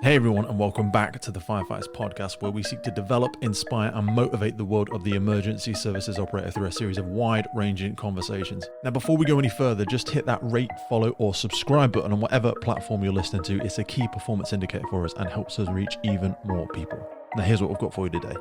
Hey everyone, and welcome back to the Firefighters Podcast, where we seek to develop, inspire, and motivate the world of the emergency services operator through a series of wide-ranging conversations. Now, before we go any further, just hit that rate, follow, or subscribe button on whatever platform you're listening to. It's a key performance indicator for us and helps us reach even more people. Now, here's what we've got for you today.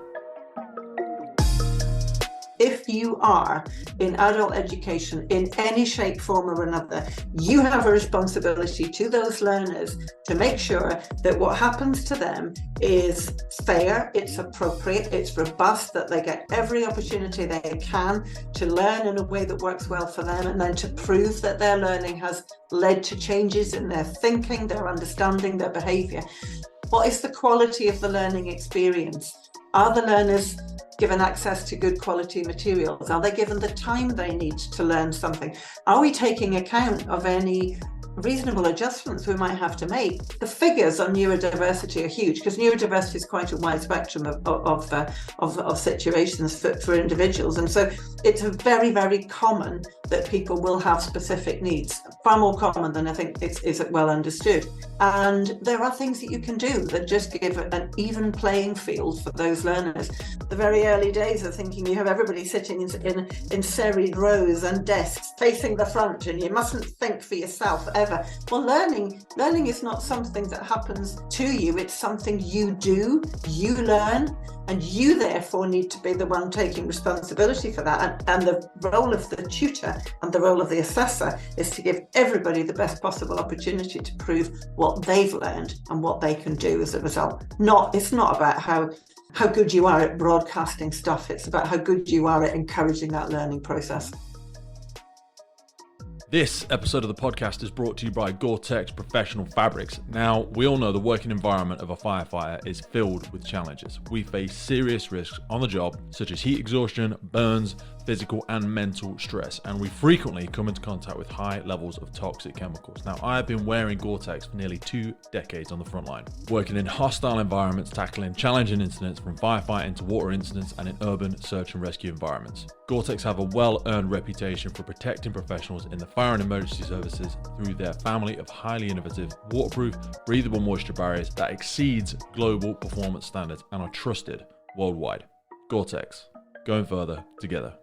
If you are in adult education in any shape, form or another, you have a responsibility to those learners to make sure that what happens to them is fair, it's appropriate, it's robust, that they get every opportunity they can to learn in a way that works well for them, and then to prove that their learning has led to changes in their thinking, their understanding, their behaviour. What is the quality of the learning experience? Are the learners given access to good quality materials? Are they given the time they need to learn something? Are we taking account of any reasonable adjustments we might have to make? The figures on neurodiversity are huge, because neurodiversity is quite a wide spectrum of situations for individuals, and so it's very, very common that people will have specific needs, far more common than I think is well understood. And there are things that you can do that just give an even playing field for those learners. The very early days of thinking you have everybody sitting in serried rows and desks facing the front, and you mustn't think for yourself ever. Well, learning is not something that happens to you. It's something you do, you learn, and you therefore need to be the one taking responsibility for that. And the role of the tutor and the role of the assessor is to give everybody the best possible opportunity to prove what they've learned and what they can do as a result. It's not about how good you are at broadcasting stuff. It's about how good you are at encouraging that learning process. This episode of the podcast is brought to you by Gore-Tex Professional Fabrics. Now, we all know the working environment of a firefighter is filled with challenges. We face serious risks on the job, such as heat exhaustion, burns, physical and mental stress, and we frequently come into contact with high levels of toxic chemicals. Now, I have been wearing Gore-Tex for nearly 2 decades on the front line, working in hostile environments, tackling challenging incidents from firefighting to water incidents and in urban search and rescue environments. Gore-Tex have a well-earned reputation for protecting professionals in the fire and emergency services through their family of highly innovative, waterproof, breathable moisture barriers that exceeds global performance standards and are trusted worldwide. Gore-Tex, going further together.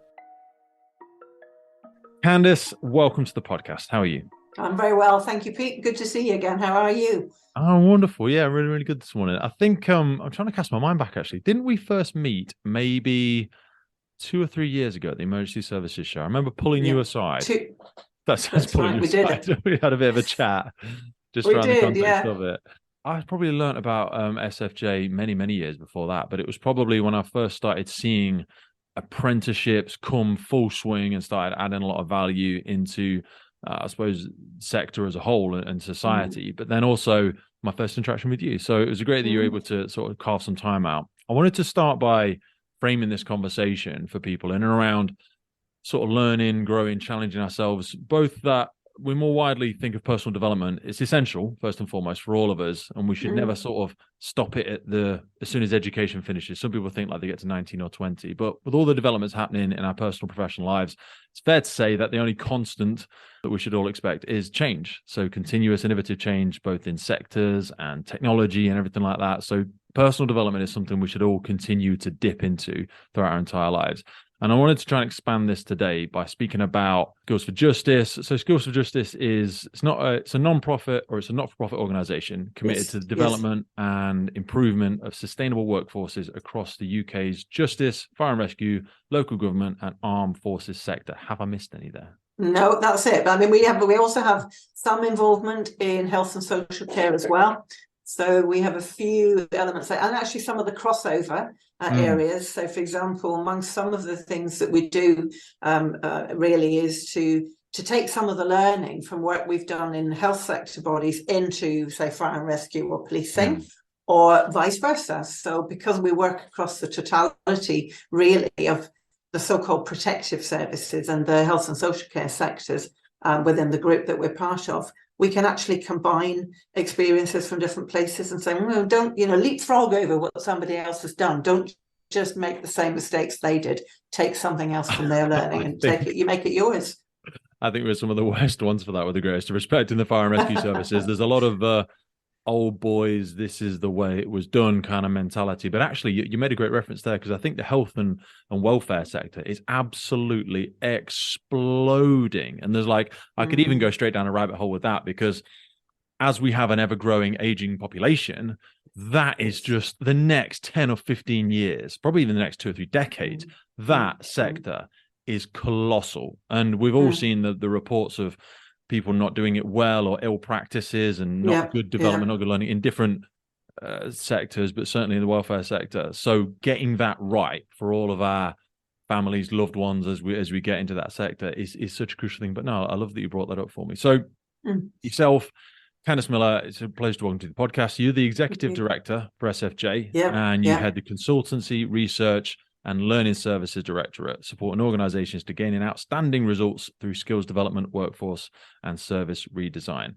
Candace, welcome to the podcast. How are you? I'm very well, thank you, Pete. Good to see you again. How are you? Oh, wonderful. Yeah, really, really good this morning. I think I'm trying to cast my mind back, actually. Didn't we first meet maybe 2 or 3 years ago at the Emergency Services Show? I remember pulling you aside. That sounds pulling you aside. We had a bit of a chat just around the context of it. I probably learned about SFJ many, many years before that, but it was probably when I first started seeing apprenticeships come full swing and started adding a lot of value into, I suppose, sector as a whole and society, but then also my first interaction with you. So it was great that you were able to sort of carve some time out. I wanted to start by framing this conversation for people in and around sort of learning, growing, challenging ourselves, both that we more widely think of personal development. It's essential, first and foremost, for all of us, and we should never sort of stop it as soon as education finishes. Some people think like they get to 19 or 20, but with all the developments happening in our personal, professional lives, it's fair to say that the only constant that we should all expect is change. So continuous innovative change, both in sectors and technology and everything like that. So personal development is something we should all continue to dip into throughout our entire lives. And I wanted to try and expand this today by speaking about Skills for Justice. So Skills for Justice it's a non-profit, or it's a not-for-profit organization committed to the development and improvement of sustainable workforces across the UK's justice, fire and rescue, local government and armed forces sector. Have I missed any there? No, that's it. But I mean, we also have some involvement in health and social care as well. So we have a few elements there, and actually some of the crossover areas. So, for example, amongst some of the things that we do really is to take some of the learning from work we've done in health sector bodies into, say, fire and rescue or policing, or vice versa. So because we work across the totality, really, of the so-called protective services and the health and social care sectors within the group that we're part of, we can actually combine experiences from different places and say, well, don't, leapfrog over what somebody else has done. Don't just make the same mistakes they did. Take something else from their learning and you make it yours. I think we're some of the worst ones for that, with the greatest respect, in the fire and rescue services. There's a lot of old boys, this is the way it was done kind of mentality. But actually, you made a great reference there, because I think the health and welfare sector is absolutely exploding. And there's like, I could even go straight down a rabbit hole with that, because as we have an ever-growing aging population, that is just the next 10 or 15 years, probably even the next 2 or 3 decades, that sector is colossal. And we've all seen the reports of people not doing it well, or ill practices, and not good development, not good learning in different sectors, but certainly in the welfare sector. So getting that right for all of our families, loved ones, as we get into that sector is such a crucial thing. But no, I love that you brought that up for me. So yourself, Candace Miller, it's a pleasure to welcome to the podcast. You're the executive director for SFJ, and you head the consultancy, research, and learning services directorate, supporting organizations to gaining outstanding results through skills development, workforce, and service redesign.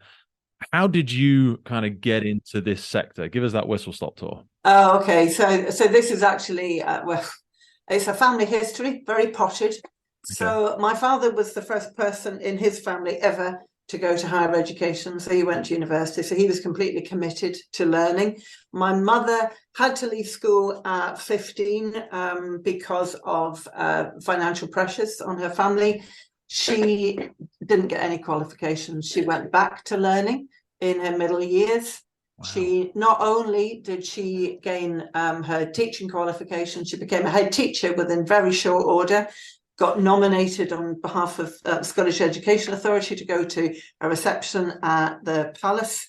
How did you kind of get into this sector? Give us that whistle-stop tour. Oh, okay. So this is actually, well, it's a family history, very potted. Okay. So my father was the first person in his family ever to go to higher education. So he went to university. So he was completely committed to learning. My mother had to leave school at 15 because of financial pressures on her family. She didn't get any qualifications. She went back to learning in her middle years. Wow. She not only did she gain her teaching qualification, she became a head teacher within very short order. Got nominated on behalf of Scottish Education Authority to go to a reception at the Palace.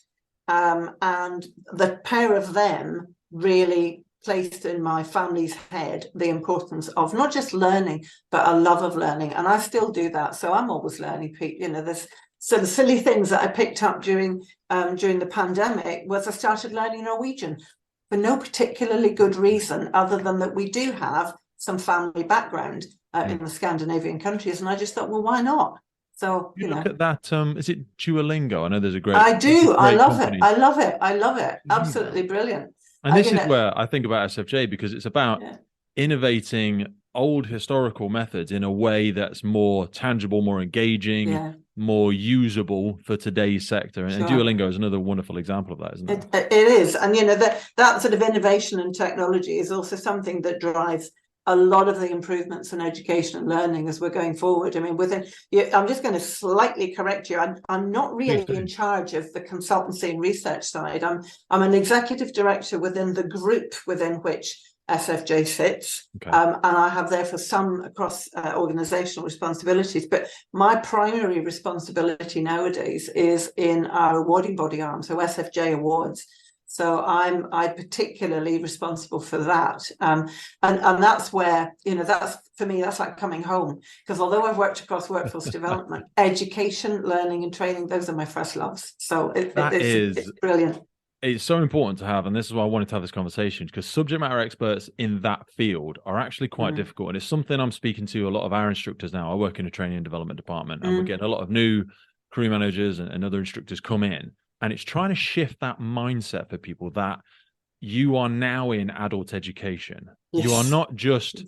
And the pair of them really placed in my family's head the importance of not just learning, but a love of learning. And I still do that. So I'm always learning. You know, there's some silly things that I picked up during the pandemic was I started learning Norwegian for no particularly good reason, other than that we do have some family background in the Scandinavian countries, and I just thought, well, why not? So you look at that. Is it Duolingo? I know there's a great. I do. I love it. I love it. I love it. Absolutely brilliant. And this is where I think about SFJ, because it's about innovating old historical methods in a way that's more tangible, more engaging, more usable for today's sector. And Duolingo is another wonderful example of that, isn't it? It is. And, you know, that sort of innovation and technology is also something that drives a lot of the improvements in education and learning as we're going forward. I mean, I'm just going to slightly correct you. I'm not really in charge of the consultancy and research side. I'm an executive director within the group within which SFJ sits, and I have therefore some across organisational responsibilities. But my primary responsibility nowadays is in our awarding body arm, so SFJ Awards. So I'm particularly responsible for that, and that's where, you know, that's for me, that's like coming home, because although I've worked across workforce development, education, learning, and training, those are my first loves. So it's brilliant. It's so important to have, and this is why I wanted to have this conversation, because subject matter experts in that field are actually quite difficult. And it's something I'm speaking to a lot of our instructors now. I work in a training and development department, and we're getting a lot of new career managers and other instructors come in. And it's trying to shift that mindset for people that you are now in adult education. Yes. You are not just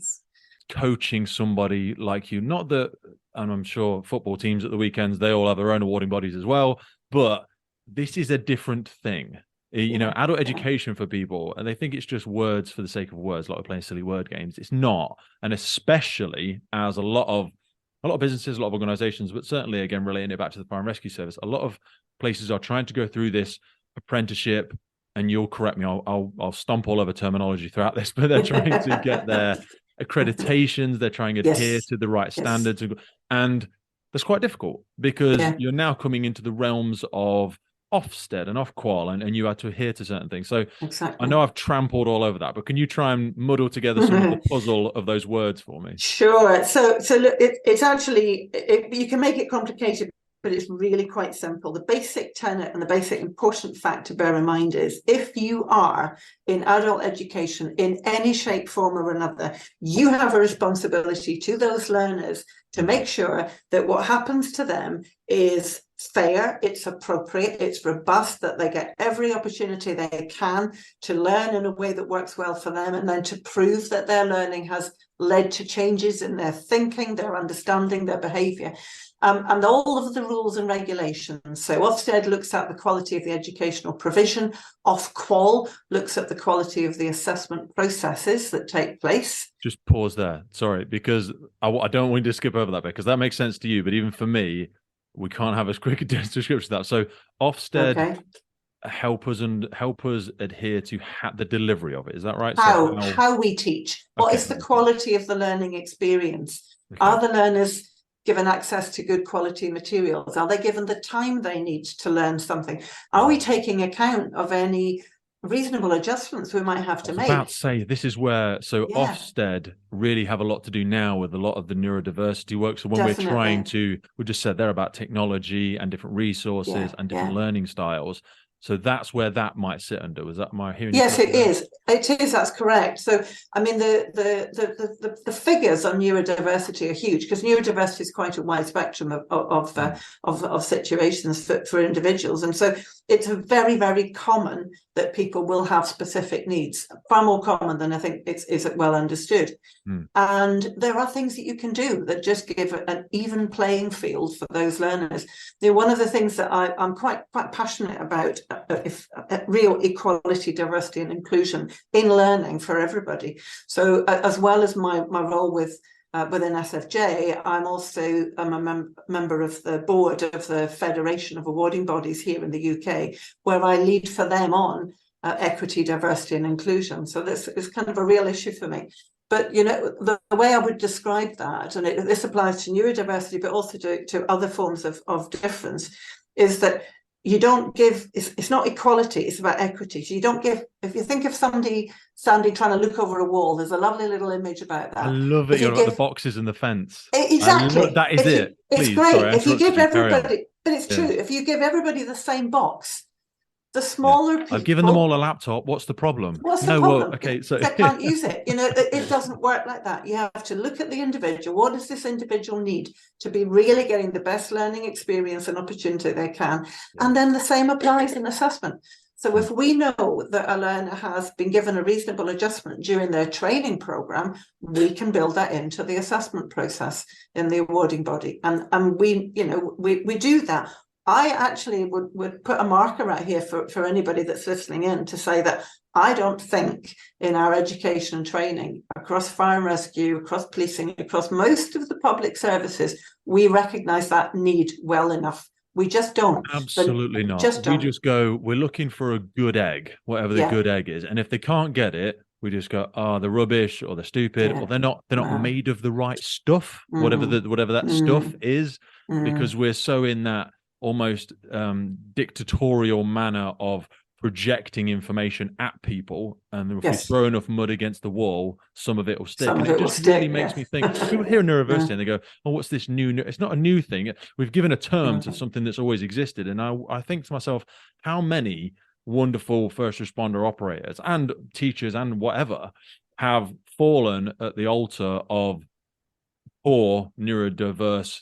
coaching somebody like you. Not that, and I'm sure football teams at the weekends, they all have their own awarding bodies as well. But this is a different thing. You know, adult education for people, and they think it's just words for the sake of words, like we're playing silly word games. It's not. And especially as a lot of businesses, a lot of organizations, but certainly, again, relating it back to the fire and rescue service, a lot of places are trying to go through this apprenticeship, and you'll correct me, I'll stomp all over terminology throughout this, but they're trying to get their accreditations, they're trying to adhere to the right standards. And that's quite difficult, because you're now coming into the realms of Ofsted and Ofqual, and you had to adhere to certain things. So I know I've trampled all over that, but can you try and muddle together some of the puzzle of those words for me? Sure. So look, it's actually, you can make it complicated, but it's really quite simple. The basic tenet and the basic important fact to bear in mind is, if you are in adult education in any shape, form or another, you have a responsibility to those learners to make sure that what happens to them is fair, it's appropriate, it's robust, that they get every opportunity they can to learn in a way that works well for them, and then to prove that their learning has led to changes in their thinking, their understanding, their behaviour. and all of the rules and regulations. So Ofsted looks at the quality of the educational provision. Ofqual looks at the quality of the assessment processes that take place. Just pause there. Sorry, because I don't want you to skip over that because that makes sense to you. But even for me, we can't have as quick a description of that. So Ofsted help us adhere to the delivery of it. Is that right? How we teach. What is the quality of the learning experience? Are the learners given access to good quality materials? Are they given the time they need to learn something? Are we taking account of any reasonable adjustments we might have to make? I was about to say, this is where, Ofsted really have a lot to do now with a lot of the neurodiversity work. So when we're trying to, we just said there about technology and different resources and different learning styles. So that's where that might sit under. Was that my hearing? Yes, it is. It is. That's correct. So, I mean, the figures on neurodiversity are huge because neurodiversity is quite a wide spectrum of situations for individuals, and so it's very, very common that people will have specific needs. Far more common than I think is well understood. And there are things that you can do that just give an even playing field for those learners. One of the things that I'm quite passionate about. Real equality, diversity and inclusion in learning for everybody. So as well as my role within SFJ, I'm also a member of the board of the Federation of Awarding Bodies here in the UK, where I lead for them on equity, diversity and inclusion. So this is kind of a real issue for me. But, the way I would describe that, and this applies to neurodiversity, but also to other forms of difference, is that you don't give, it's not equality, it's about equity. So you don't give, if you think of somebody standing trying to look over a wall, there's a lovely little image about that. I love it. You're about the boxes and the fence. Exactly. That is it. It's Please, great. sorry, if you give everybody, but it's true, if you give everybody the same box, the smaller people. I've given them all a laptop. What's the problem? What's the problem? Well, okay, so they can't use it. It doesn't work like that. You have to look at the individual. What does this individual need to be really getting the best learning experience and opportunity they can? And then the same applies in assessment. So if we know that a learner has been given a reasonable adjustment during their training program, we can build that into the assessment process in the awarding body. And we do that. I actually would put a marker right here for anybody that's listening in to say that I don't think in our education and training across fire and rescue, across policing, across most of the public services, we recognise that need well enough. We just don't. Absolutely not. We just go, we're looking for a good egg, whatever the good egg is. And if they can't get it, we just go, they're rubbish or they're stupid or they're not made of the right stuff, whatever that stuff is, because we're so in that almost dictatorial manner of projecting information at people, and if we throw enough mud against the wall, some of it will stick. And it just really makes me think. People hear neurodiversity and they go, "Oh, what's this new?" It's not a new thing. We've given a term to something that's always existed. And I think to myself, how many wonderful first responder operators and teachers and whatever have fallen at the altar of poor neurodiverse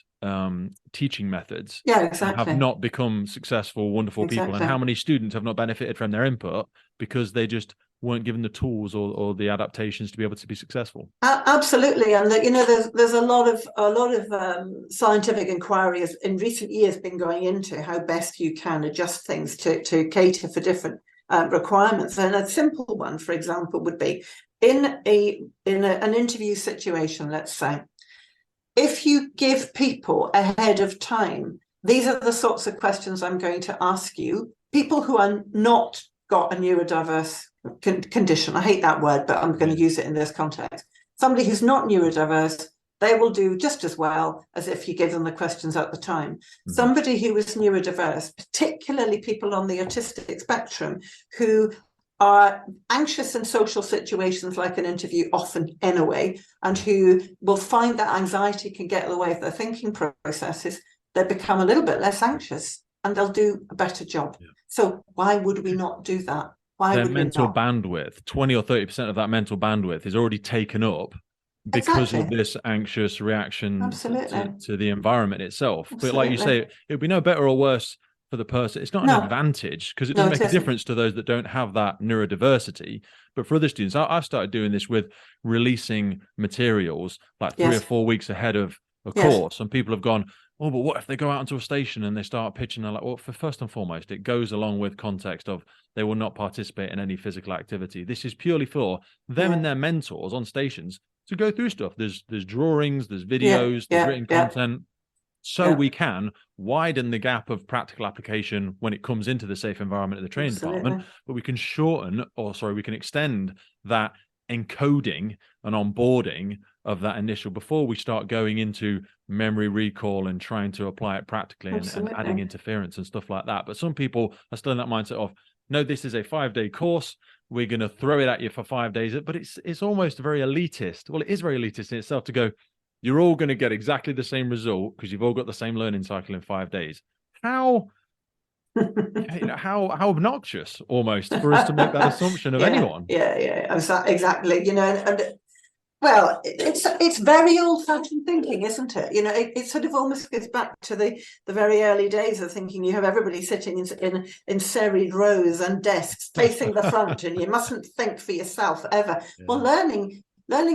teaching methods, have not become successful, wonderful people, and how many students have not benefited from their input because they just weren't given the tools or the adaptations to be able to be successful. Absolutely, and there's a lot of scientific inquiry has in recent years been going into how best you can adjust things to cater for different requirements. And a simple one, for example, would be in an interview situation, let's say. If you give people ahead of time, these are the sorts of questions I'm going to ask you. People who are not got a neurodiverse condition, I hate that word, but I'm going to use it in this context. Somebody who's not neurodiverse, they will do just as well as if you give them the questions at the time. Somebody who is neurodiverse, particularly people on the autistic spectrum who are anxious in social situations like an interview often anyway, and who will find that anxiety can get in the way of their thinking processes, they become a little bit less anxious and they'll do a better job. So why would we not do that? Their mental bandwidth, 20 or 30% of that mental bandwidth is already taken up because of this anxious reaction to the environment itself. But like you say, it would be no better or worse for the person. It's not an advantage because it doesn't make a difference to those that don't have that neurodiversity. But for other students, I've started doing this with releasing materials like 3 or 4 weeks ahead of a course, and people have gone, oh, but what if they go out into a station and they start pitching? They're like, well, first and foremost, it goes along with context of they will not participate in any physical activity. This is purely for them and their mentors on stations to go through stuff. There's drawings, there's videos, there's written content. So we can widen the gap of practical application when it comes into the safe environment of the training department, but we can we can extend that encoding and onboarding of that initial before we start going into memory recall and trying to apply it practically and adding interference and stuff like that. But some people are still in that mindset of, no, this is a 5-day course. We're going to throw it at you for 5 days. But it's almost very elitist. Well, it is very elitist in itself to go, you're all going to get exactly the same result because you've all got the same learning cycle in 5 days. How obnoxious almost for us to make that assumption of anyone. Exactly. And well, it's very old-fashioned thinking, isn't it? It sort of almost goes back to the very early days of thinking you have everybody sitting in serried rows and desks facing the front, and you mustn't think for yourself ever. Well, learning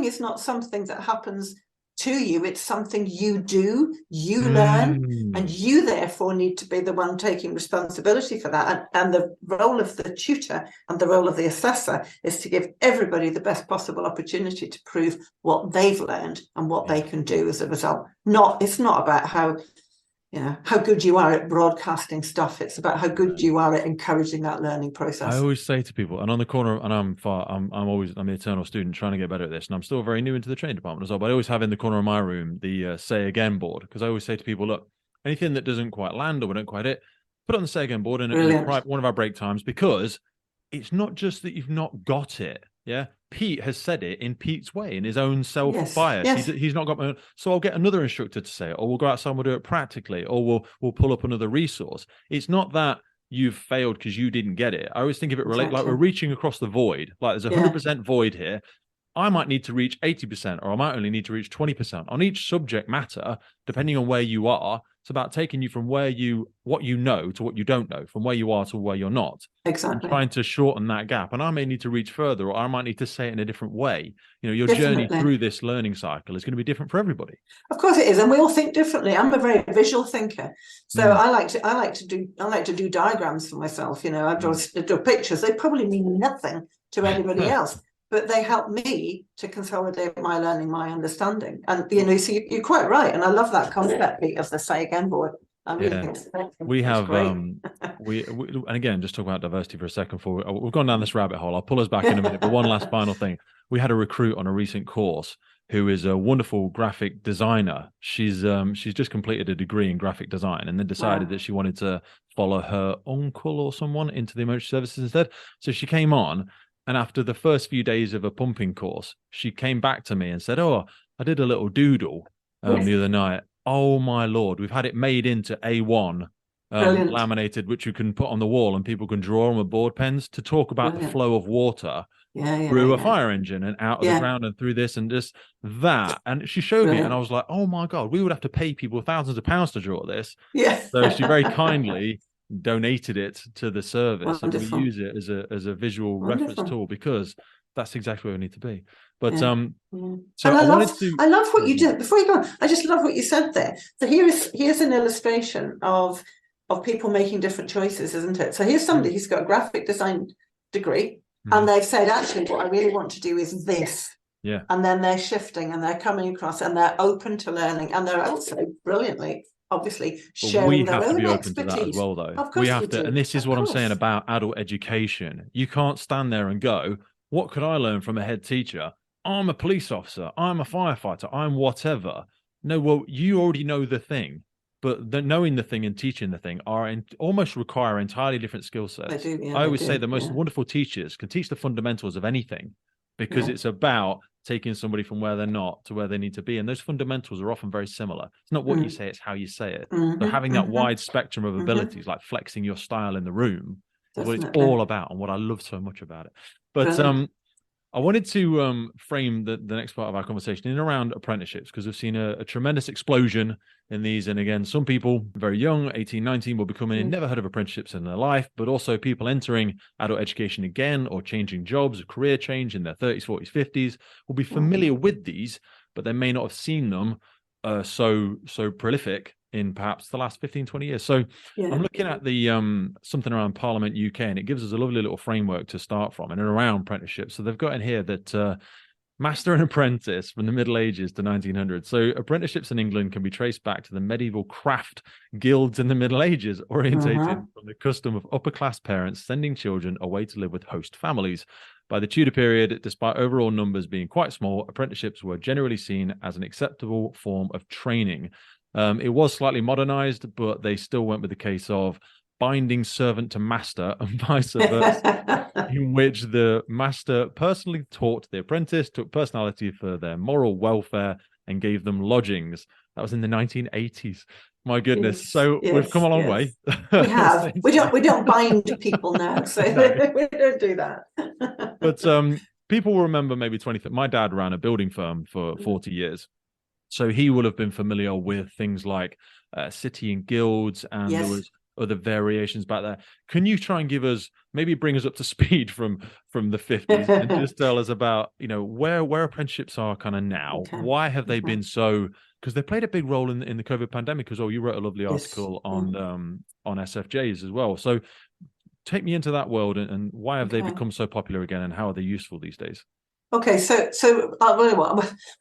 is not something that happens to you. It's something you do, you learn, and you therefore need to be the one taking responsibility for that. And the role of the tutor and the role of the assessor is to give everybody the best possible opportunity to prove what they've learned and what they can do as a result. It's not about how good you are at broadcasting stuff. It's about how good you are at encouraging that learning process. I always say to people, and on the corner, and I'm the eternal student trying to get better at this, and I'm still very new into the training department as well, but I always have in the corner of my room the say again board, because I always say to people, look, anything that doesn't quite land or we don't quite hit, put it on the say again board in one of our break times, because it's not just that you've not got it. Yeah. Pete has said it in Pete's way, in his own self-bias. Yes. He's not got so I'll get another instructor to say it, or we'll go outside and we'll do it practically, or we'll pull up another resource. It's not that you've failed because you didn't get it. I always think of it like we're reaching across the void. Like there's 100% void here. I might need to reach 80%, or I might only need to reach 20% on each subject matter, depending on where you are. It's about taking you from what you know to what you don't know, from where you are to where you're not. Exactly. And trying to shorten that gap. And I may need to reach further, or I might need to say it in a different way. Your journey through this learning cycle is going to be different for everybody. Of course it is, and we all think differently. I'm a very visual thinker, so I like to do diagrams for myself. I draw pictures. They probably mean nothing to anybody else, but they help me to consolidate my learning, my understanding. And so you're quite right, and I love that concept, Pete, of the say again board. We have and again, just talk about diversity for a second. We've gone down this rabbit hole. I'll pull us back in a minute, but one last final thing. We had a recruit on a recent course who is a wonderful graphic designer. She's just completed a degree in graphic design, and then decided that she wanted to follow her uncle or someone into the emergency services instead. So she came on, and after the first few days of a pumping course, she came back to me and said, "Oh, I did a little doodle the other night. Oh my Lord, we've had it made into A1 laminated, which you can put on the wall and people can draw on with board pens to talk about the flow of water through a fire engine and out of the ground and through this and just that." And she showed me, and I was like, oh my God, we would have to pay people thousands of pounds to draw this. So she very kindly donated it to the service. Wonderful. And we use it as a visual reference tool, because that's exactly where we need to be. But so I love what you did. Before you go on, I just love what you said there. So here's an illustration of people making different choices, isn't it? So here's somebody who's got a graphic design degree, and they've said, actually, what I really want to do is this. Yeah. And then they're shifting and they're coming across and they're open to learning, and they're also brilliantly, obviously, sharing their own expertise. We have to be open to that as well, though. Of course we have to, and this is what I'm saying about adult education. You can't stand there and go, what could I learn from a head teacher? I'm a police officer, I'm a firefighter, I'm whatever. No, well, you already know the thing, but knowing the thing and teaching the thing almost require entirely different skill sets. They do, I always say the most wonderful teachers can teach the fundamentals of anything, because it's about taking somebody from where they're not to where they need to be. And those fundamentals are often very similar. It's not what you say, it's how you say it. So having that wide spectrum of abilities, like flexing your style in the room, is what it's all about, and what I love so much about it. But I wanted to frame the next part of our conversation in around apprenticeships, because we've seen a tremendous explosion in these. And again, some people very young, 18, 19, will be coming in, never heard of apprenticeships in their life, but also people entering adult education again, or changing jobs, a career change in their 30s, 40s, 50s, will be familiar with these, but they may not have seen them so prolific in perhaps the last 15, 20 years. So I'm looking at the something around Parliament UK, and it gives us a lovely little framework to start from and around apprenticeship. So they've got in here that master and apprentice from the Middle Ages to 1900. So apprenticeships in England can be traced back to the medieval craft guilds in the Middle Ages, orientated from the custom of upper-class parents sending children away to live with host families. By the Tudor period, despite overall numbers being quite small, apprenticeships were generally seen as an acceptable form of training. It was slightly modernized, but they still went with the case of binding servant to master and vice versa, in which the master personally taught the apprentice, took personality for their moral welfare, and gave them lodgings. That was in the 1980s. My goodness. Yes, so we've come a long way. We have. we don't bind people now, so no. We don't do that. But people will remember maybe 20. My dad ran a building firm for 40 years. So he will have been familiar with things like city and guilds, and there was other variations back there. Can you try and give us, maybe bring us up to speed from the 50s and just tell us about, where apprenticeships are kind of now? Why have they been so, because they played a big role in the COVID pandemic as well. You wrote a lovely article on SFJs as well. So take me into that world, and why have they become so popular again, and how are they useful these days? Okay, so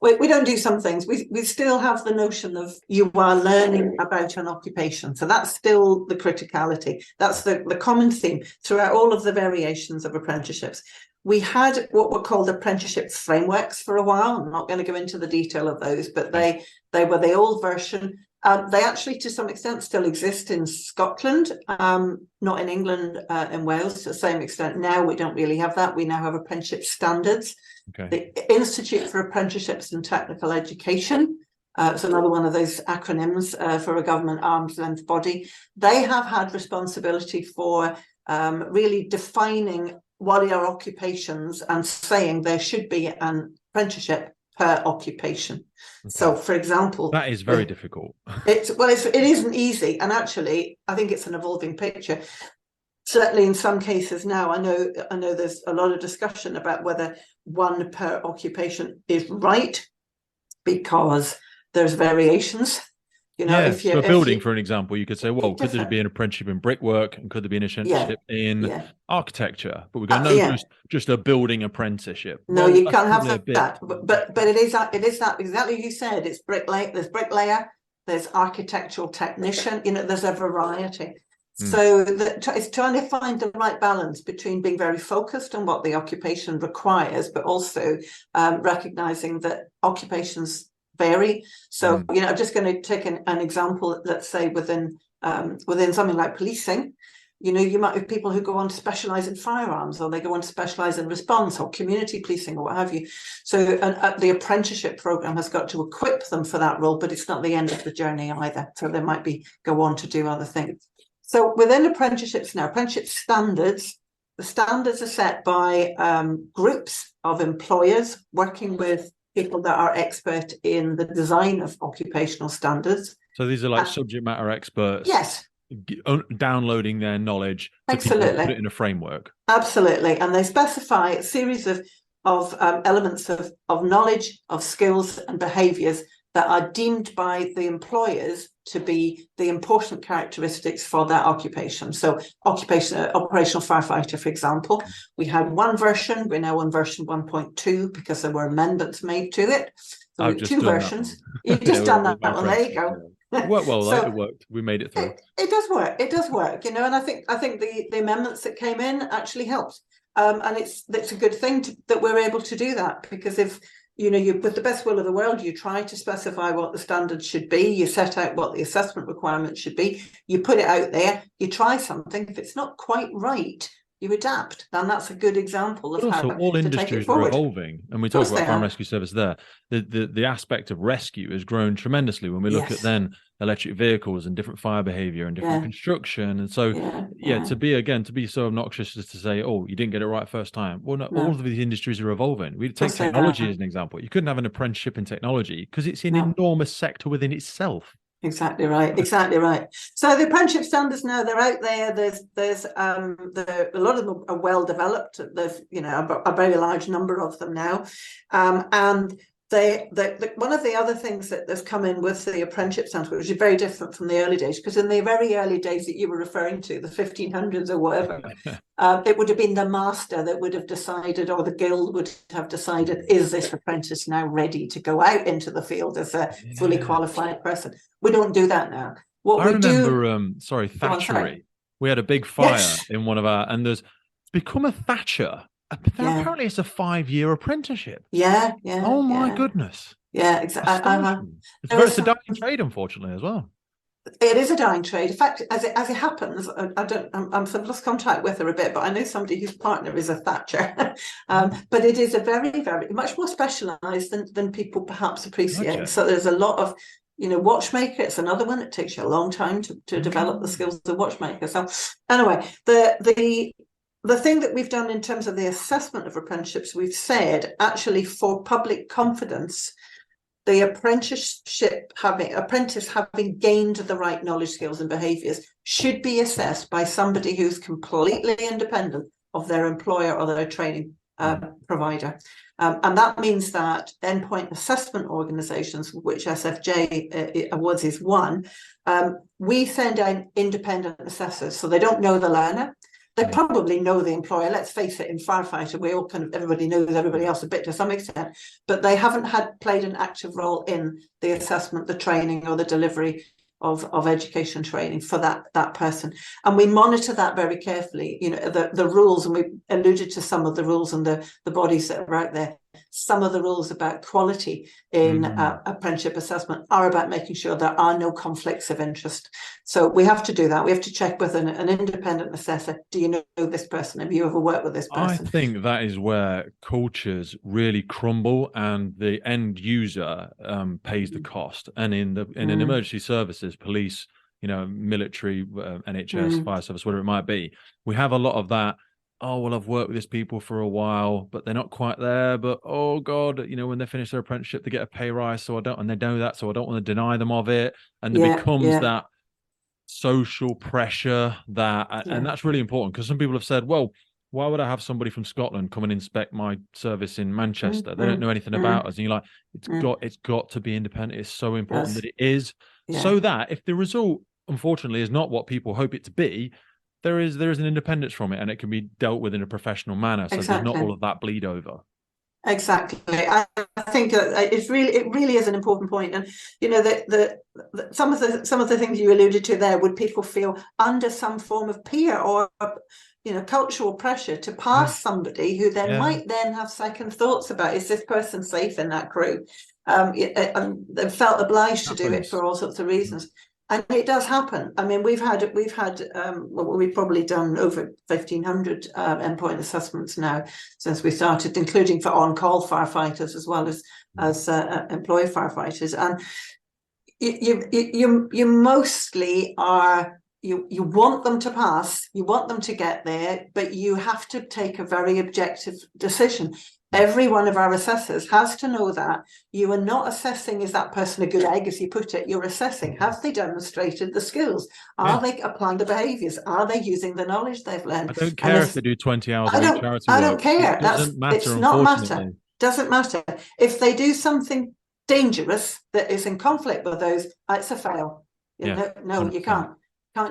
we don't do some things. We still have the notion of you are learning about an occupation. So that's still the criticality. That's the common theme throughout all of the variations of apprenticeships. We had what were called apprenticeships frameworks for a while. I'm not going to go into the detail of those, but they were the old version. They actually, to some extent, still exist in Scotland, not in England, in Wales to the same extent. Now we don't really have that. We now have apprenticeship standards. The Institute for Apprenticeships and Technical Education, it's another one of those acronyms for a government arm's length body. They have had responsibility for really defining what are occupations and saying there should be an apprenticeship per occupation. So, for example, that is very difficult. It isn't easy, and actually, I think it's an evolving picture. Certainly, in some cases now, I know there's a lot of discussion about whether one per occupation is right, because there's variations. If you're building, for an example, you could say, well, could there be an apprenticeship in brickwork, and could there be an apprenticeship in architecture? But we go, no, just a building apprenticeship. No, you can't have that. But it is that exactly you said. It's bricklayer. There's bricklayer. There's architectural technician. There's a variety. So it's trying to find the right balance between being very focused on what the occupation requires, but also recognizing that occupations vary. So, I'm just going to take an example. Let's say within something like policing, you might have people who go on to specialize in firearms, or they go on to specialize in response or community policing or what have you. So the apprenticeship program has got to equip them for that role, but it's not the end of the journey either. So they might go on to do other things. So within apprenticeships now, apprenticeship standards, the standards are set by groups of employers working with people that are expert in the design of occupational standards. So these are like subject matter experts. Yes. Downloading their knowledge to people, put it in a framework. Absolutely. And they specify a series of elements of knowledge, of skills and behaviours that are deemed by the employers to be the important characteristics for that occupation. So operational firefighter, for example, we had one version, we're now on version 1.2 because there were amendments made to it. So we have two versions. You've just done that one. There you go. It worked well, it worked. We made it through. It does work. It does work, and I think the amendments that came in actually helped. And it's a good thing that we're able to do that, because if you with the best will of the world, you try to specify what the standards should be, you set out what the assessment requirements should be, you put it out there, you try something. If it's not quite right, you adapt, and that's a good example of how all industries are evolving. And we talk about fire and rescue service there. The aspect of rescue has grown tremendously when we look at then electric vehicles and different fire behavior and different construction. And so to be so obnoxious as to say, oh, you didn't get it right first time. Well, no. All of these industries are evolving. We take technology as an example. You couldn't have an apprenticeship in technology because it's an enormous sector within itself. Exactly right. So the apprenticeship standards now, they're out there. There's a lot of them are well developed. There's a very large number of them now, and one of the other things that has come in with the apprenticeship standard, which is very different from the early days, because in the very early days that you were referring to, the 1500s or whatever, it would have been the master that would have decided, or the guild would have decided, is this apprentice now ready to go out into the field as a fully qualified person? We don't do that now. I remember, Thatchery. We had a big fire in one of our, and there's become a Thatcher. Apparently, it's a 5-year apprenticeship. Oh my goodness. Yeah, exactly. It's a dying trade, unfortunately, as well. It is a dying trade. In fact, as it happens, I'm sort of lost contact with her a bit, but I know somebody whose partner is a Thatcher. But it is a very, very much more specialised than people perhaps appreciate. Gotcha. So there's a lot of, watchmaker. It's another one. It takes you a long time to develop the skills of watchmaker. So anyway, the thing that we've done in terms of the assessment of apprenticeships, we've said actually for public confidence, the apprentice having gained the right knowledge, skills and behaviours should be assessed by somebody who's completely independent of their employer or their training provider. And that means that endpoint assessment organisations, which SFJ Awards is one, we send out independent assessors. So they don't know the learner. They probably know the employer. Let's face it, in firefighter, everybody knows everybody else a bit to some extent, but they haven't played an active role in the assessment, the training or the delivery of education training for that person. And we monitor that very carefully, the rules, and we alluded to some of the rules and the bodies that are out there. Some of the rules about quality in apprenticeship assessment are about making sure there are no conflicts of interest. So we have to do that. We have to check with an independent assessor. Do you know this person? Have you ever worked with this person? I think that is where cultures really crumble and the end user pays the cost. And in emergency services, police, military, NHS, fire service, whatever it might be, we have a lot of that. Oh, well, I've worked with these people for a while, but they're not quite there. But, oh, God, when they finish their apprenticeship, they get a pay rise. And they know that. So I don't want to deny them of it. And there becomes that social pressure and that's really important, because some people have said, well, why would I have somebody from Scotland come and inspect my service in Manchester? They don't know anything about us. And you're like, it's got to be independent. It's so important that it is, so that if the result, unfortunately, is not what people hope it to be, there is an independence from it, and it can be dealt with in a professional manner. So there's not all of that bleed over. Exactly. I think it really is an important point. And some of the things you alluded to there, would people feel under some form of peer or cultural pressure to pass somebody who then might then have second thoughts about, is this person safe in that crew? And they felt obliged to do it for all sorts of reasons. And it does happen. I mean, we've probably done over 1,500 endpoint assessments now since we started, including for on-call firefighters as well as employee firefighters. And you mostly are, you want them to pass, you want them to get there, but you have to take a very objective decision. Every one of our assessors has to know that you are not assessing, is that person a good egg, as you put it? You're assessing, have they demonstrated the skills? Are they applying the behaviours? Are they using the knowledge they've learned? I don't care if they do 20 hours a week charity work. I don't care. It doesn't matter. If they do something dangerous that is in conflict with those, it's a fail. No, you can't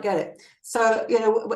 get it. So,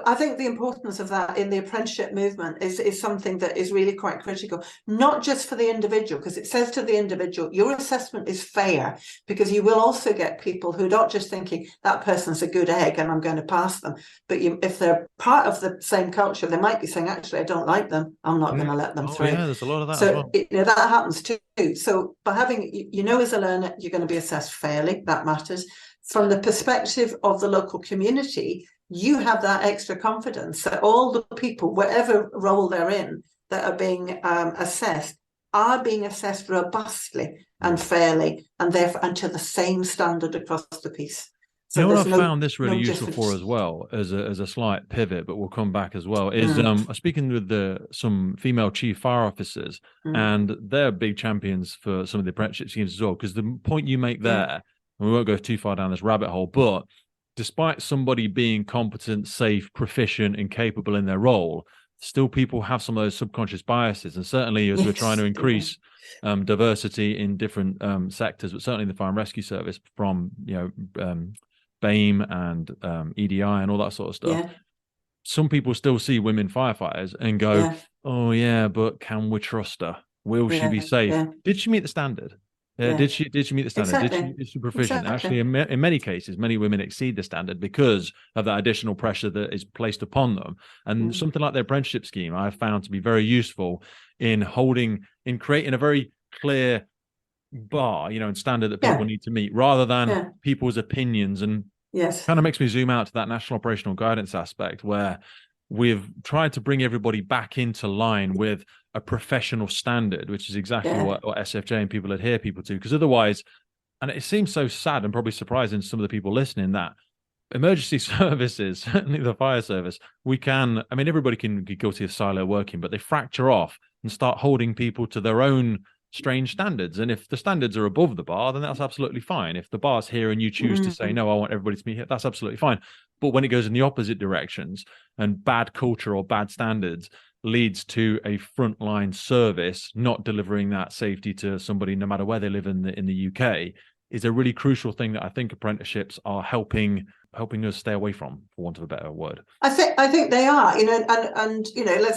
I think the importance of that in the apprenticeship movement is something that is really quite critical, not just for the individual, because it says to the individual, your assessment is fair, because you will also get people who are not just thinking that person's a good egg and I'm going to pass them, but if they're part of the same culture, they might be saying, actually, I don't like them, I'm not going to let them through. Yeah, there's a lot of that so, as well. That happens too. So by having, as a learner, you're going to be assessed fairly, that matters. From the perspective of the local community, you have that extra confidence that all the people, whatever role they're in, that are being assessed, are being assessed robustly and fairly, and therefore and to the same standard across the piece. So what I found this really useful for as well, as a slight pivot, but we'll come back as well, is I'm speaking with some female chief fire officers, and they're big champions for some of the apprenticeship schemes as well, because the point you make there, and we won't go too far down this rabbit hole, but despite somebody being competent, safe, proficient, and capable in their role, still people have some of those subconscious biases. And certainly as we're trying to increase diversity in different sectors, but certainly the fire and rescue service from, BAME and EDI and all that sort of stuff. Some people still see women firefighters and go, oh yeah, but can we trust her? Will she be safe? Did she meet the standard? Did she meet the standard? Exactly. Did she proficient? Exactly. Actually, in many cases, many women exceed the standard because of that additional pressure that is placed upon them. And something like the apprenticeship scheme, I've found to be very useful in creating a very clear bar, and standard that people need to meet, rather than people's opinions. And kind of makes me zoom out to that national operational guidance aspect, where we've tried to bring everybody back into line with a professional standard, which is exactly what SFJ and people adhere people to. Because otherwise, and it seems so sad and probably surprising to some of the people listening, that emergency services, certainly the fire service, everybody can be guilty of silo working, but they fracture off and start holding people to their own strange standards. And if the standards are above the bar, then that's absolutely fine. If the bar's here and you choose to say, no, I want everybody to meet here, that's absolutely fine. But when it goes in the opposite directions, and bad culture or bad standards leads to a frontline service not delivering that safety to somebody, no matter where they live in the UK, is a really crucial thing that I think apprenticeships are helping us stay away from, for want of a better word. I think they are, and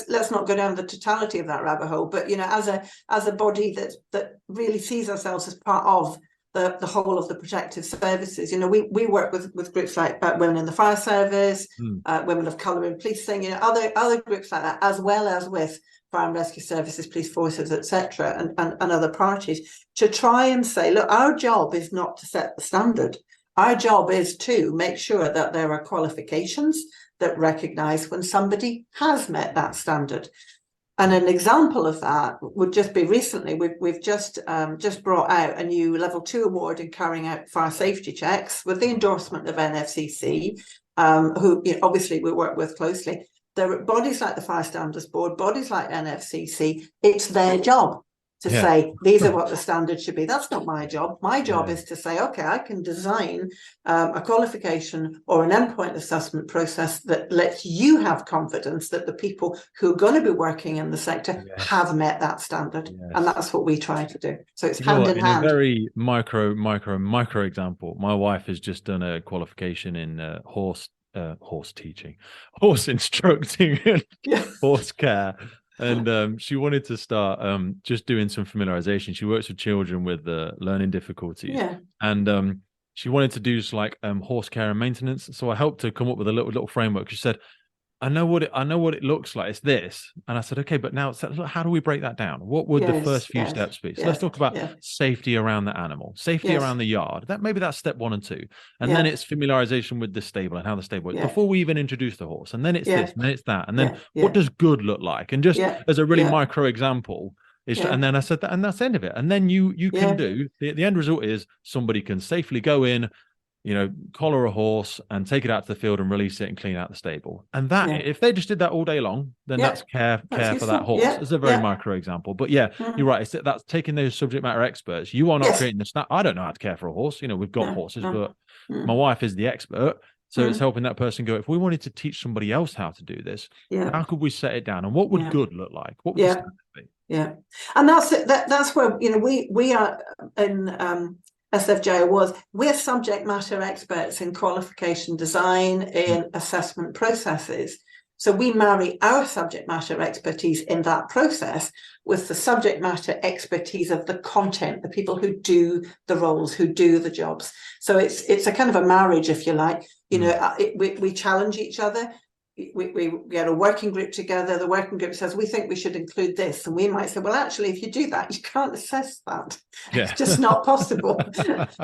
let's not go down the totality of that rabbit hole, but as a body that really sees ourselves as part of the whole of the protective services. We work with groups like Women in the Fire Service, Women of Colour in Policing, other groups like that, as well as with fire and rescue services, police forces, etc., and other parties, to try and say, look, our job is not to set the standard. Our job is to make sure that there are qualifications that recognise when somebody has met that standard. And an example of that would just be recently, we've just brought out a new level 2 award in carrying out fire safety checks with the endorsement of NFCC, who obviously we work with closely. There are bodies like the Fire Standards Board, bodies like NFCC, it's their job to say, these are what the standards should be. That's not my job. My job is to say, okay, I can design a qualification or an endpoint assessment process that lets you have confidence that the people who are going to be working in the sector have met that standard. And that's what we try to do. So it's hand in hand. In a very micro example, my wife has just done a qualification in horse teaching, horse instructing, and horse care. And she wanted to start just doing some familiarization. She works with children with learning difficulties. And she wanted to do just like horse care and maintenance. So I helped her come up with a little framework. She said, I know what it looks like. It's this. And I said, okay, but now how do we break that down? What would the first few steps be? So let's talk about safety around the animal, safety around the yard. Maybe that's step 1 and 2. And then it's familiarization with the stable and how the stable works before we even introduce the horse. And then it's this, and then it's that. And then what does good look like? And just as a really micro example, and then I said that, and that's the end of it. And then you can do, the end result is somebody can safely go in, collar a horse and take it out to the field and release it and clean out the stable. And that, if they just did that all day long, then that's care for that horse. It's a very micro example, but you're right. That's taking those subject matter experts. You are not creating the I don't know how to care for a horse. We've got horses, but my wife is the expert. So it's helping that person go, if we wanted to teach somebody else how to do this, how could we set it down? And what would good look like? What would the standard be? Yeah. And that's where, we are in SFJ Awards, we're subject matter experts in qualification design, in assessment processes. So we marry our subject matter expertise in that process with the subject matter expertise of the content, the people who do the roles, who do the jobs. So it's a kind of a marriage, if you like. We challenge each other. We get a working group together. The working group says, we think we should include this. And we might say, well, actually, if you do that, you can't assess that. It's just not possible.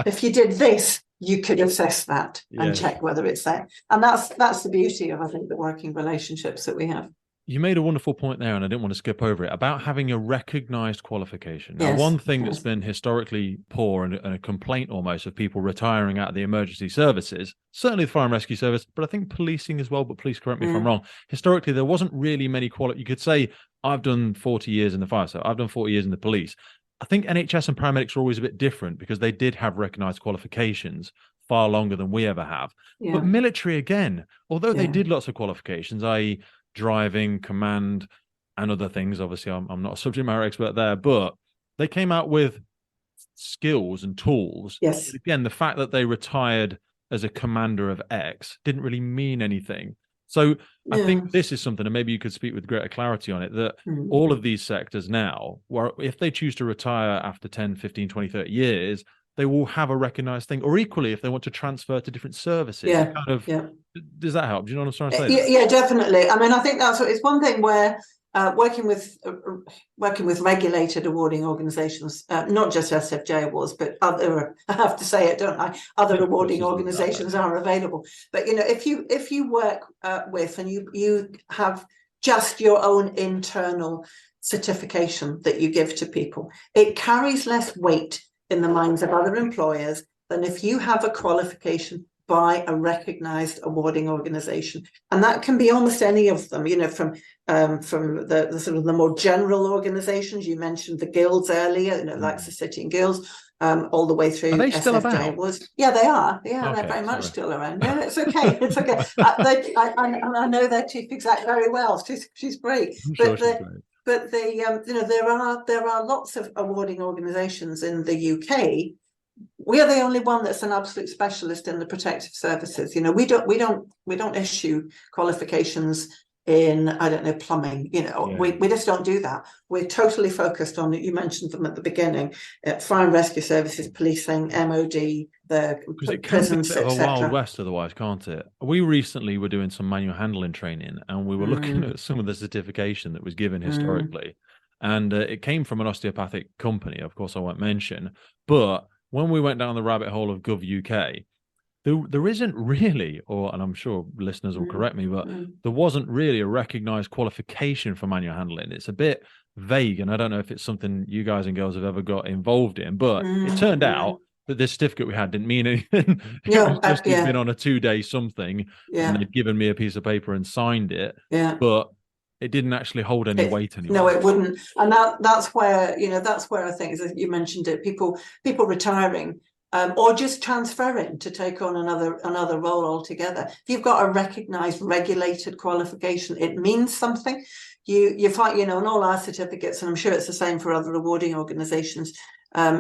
If you did this, you could assess that and check whether it's there. And that's the beauty of, I think, the working relationships that we have. You made a wonderful point there, and I didn't want to skip over it, about having a recognized qualification. Now, one thing that's been historically poor and a complaint almost of people retiring out of the emergency services, certainly the fire and rescue service, but I think policing as well, but please correct me if I'm wrong. Historically, there wasn't really many you could say, I've done 40 years in the fire service, I've done 40 years in the police. I think NHS and paramedics are always a bit different because they did have recognized qualifications far longer than we ever have. But military, again, although they did lots of qualifications, i.e., driving, command, and other things. Obviously, I'm not a subject matter expert there, but they came out with skills and tools. Yes. But again, the fact that they retired as a commander of X didn't really mean anything. So I think this is something, and maybe you could speak with greater clarity on it, that all of these sectors now, where if they choose to retire after 10, 15, 20, 30 years, they will have a recognized thing. Or equally, if they want to transfer to different services, does that help? Do you know what I'm trying to say? Yeah, definitely. I mean, I think it's one thing where working with regulated awarding organisations, not just SFJ Awards, but other, I have to say it, don't I? Other awarding organisations are available. But if you work with and you have just your own internal certification that you give to people, it carries less weight in the minds of other employers than if you have a qualification by a recognised awarding organisation, and that can be almost any of them. From the sort of the more general organisations you mentioned, the guilds earlier, like the City and Guilds, all the way through. Are they still SFJ about? Awards. Yeah, they are. Yeah, they're very much still around. Yeah, it's okay. It's okay. I know their chief exec very well. She's great. But there are lots of awarding organisations in the UK. We are the only one that's an absolute specialist in the protective services. We don't issue qualifications in, I don't know, plumbing. We just don't do that. We're totally focused on, you mentioned them at the beginning, fire and rescue services, policing, MOD, the prisons, etc. It can be a bit of a wild west otherwise, can't it? We recently were doing some manual handling training, and we were looking at some of the certification that was given historically, and it came from an osteopathic company. Of course, I won't mention, but when we went down the rabbit hole of Gov UK, there isn't really, and I'm sure listeners will correct me, but there wasn't really a recognised qualification for manual handling. It's a bit vague, and I don't know if it's something you guys and girls have ever got involved in, but it turned out that this certificate we had didn't mean anything. It was just you'd been on a 2-day something, and they'd given me a piece of paper and signed it, but it didn't actually hold any weight anymore. No, it wouldn't. And that's where I think, as you mentioned it, people retiring or just transferring to take on another role altogether. If you've got a recognised, regulated qualification, it means something. You find, in all our certificates, and I'm sure it's the same for other awarding organisations,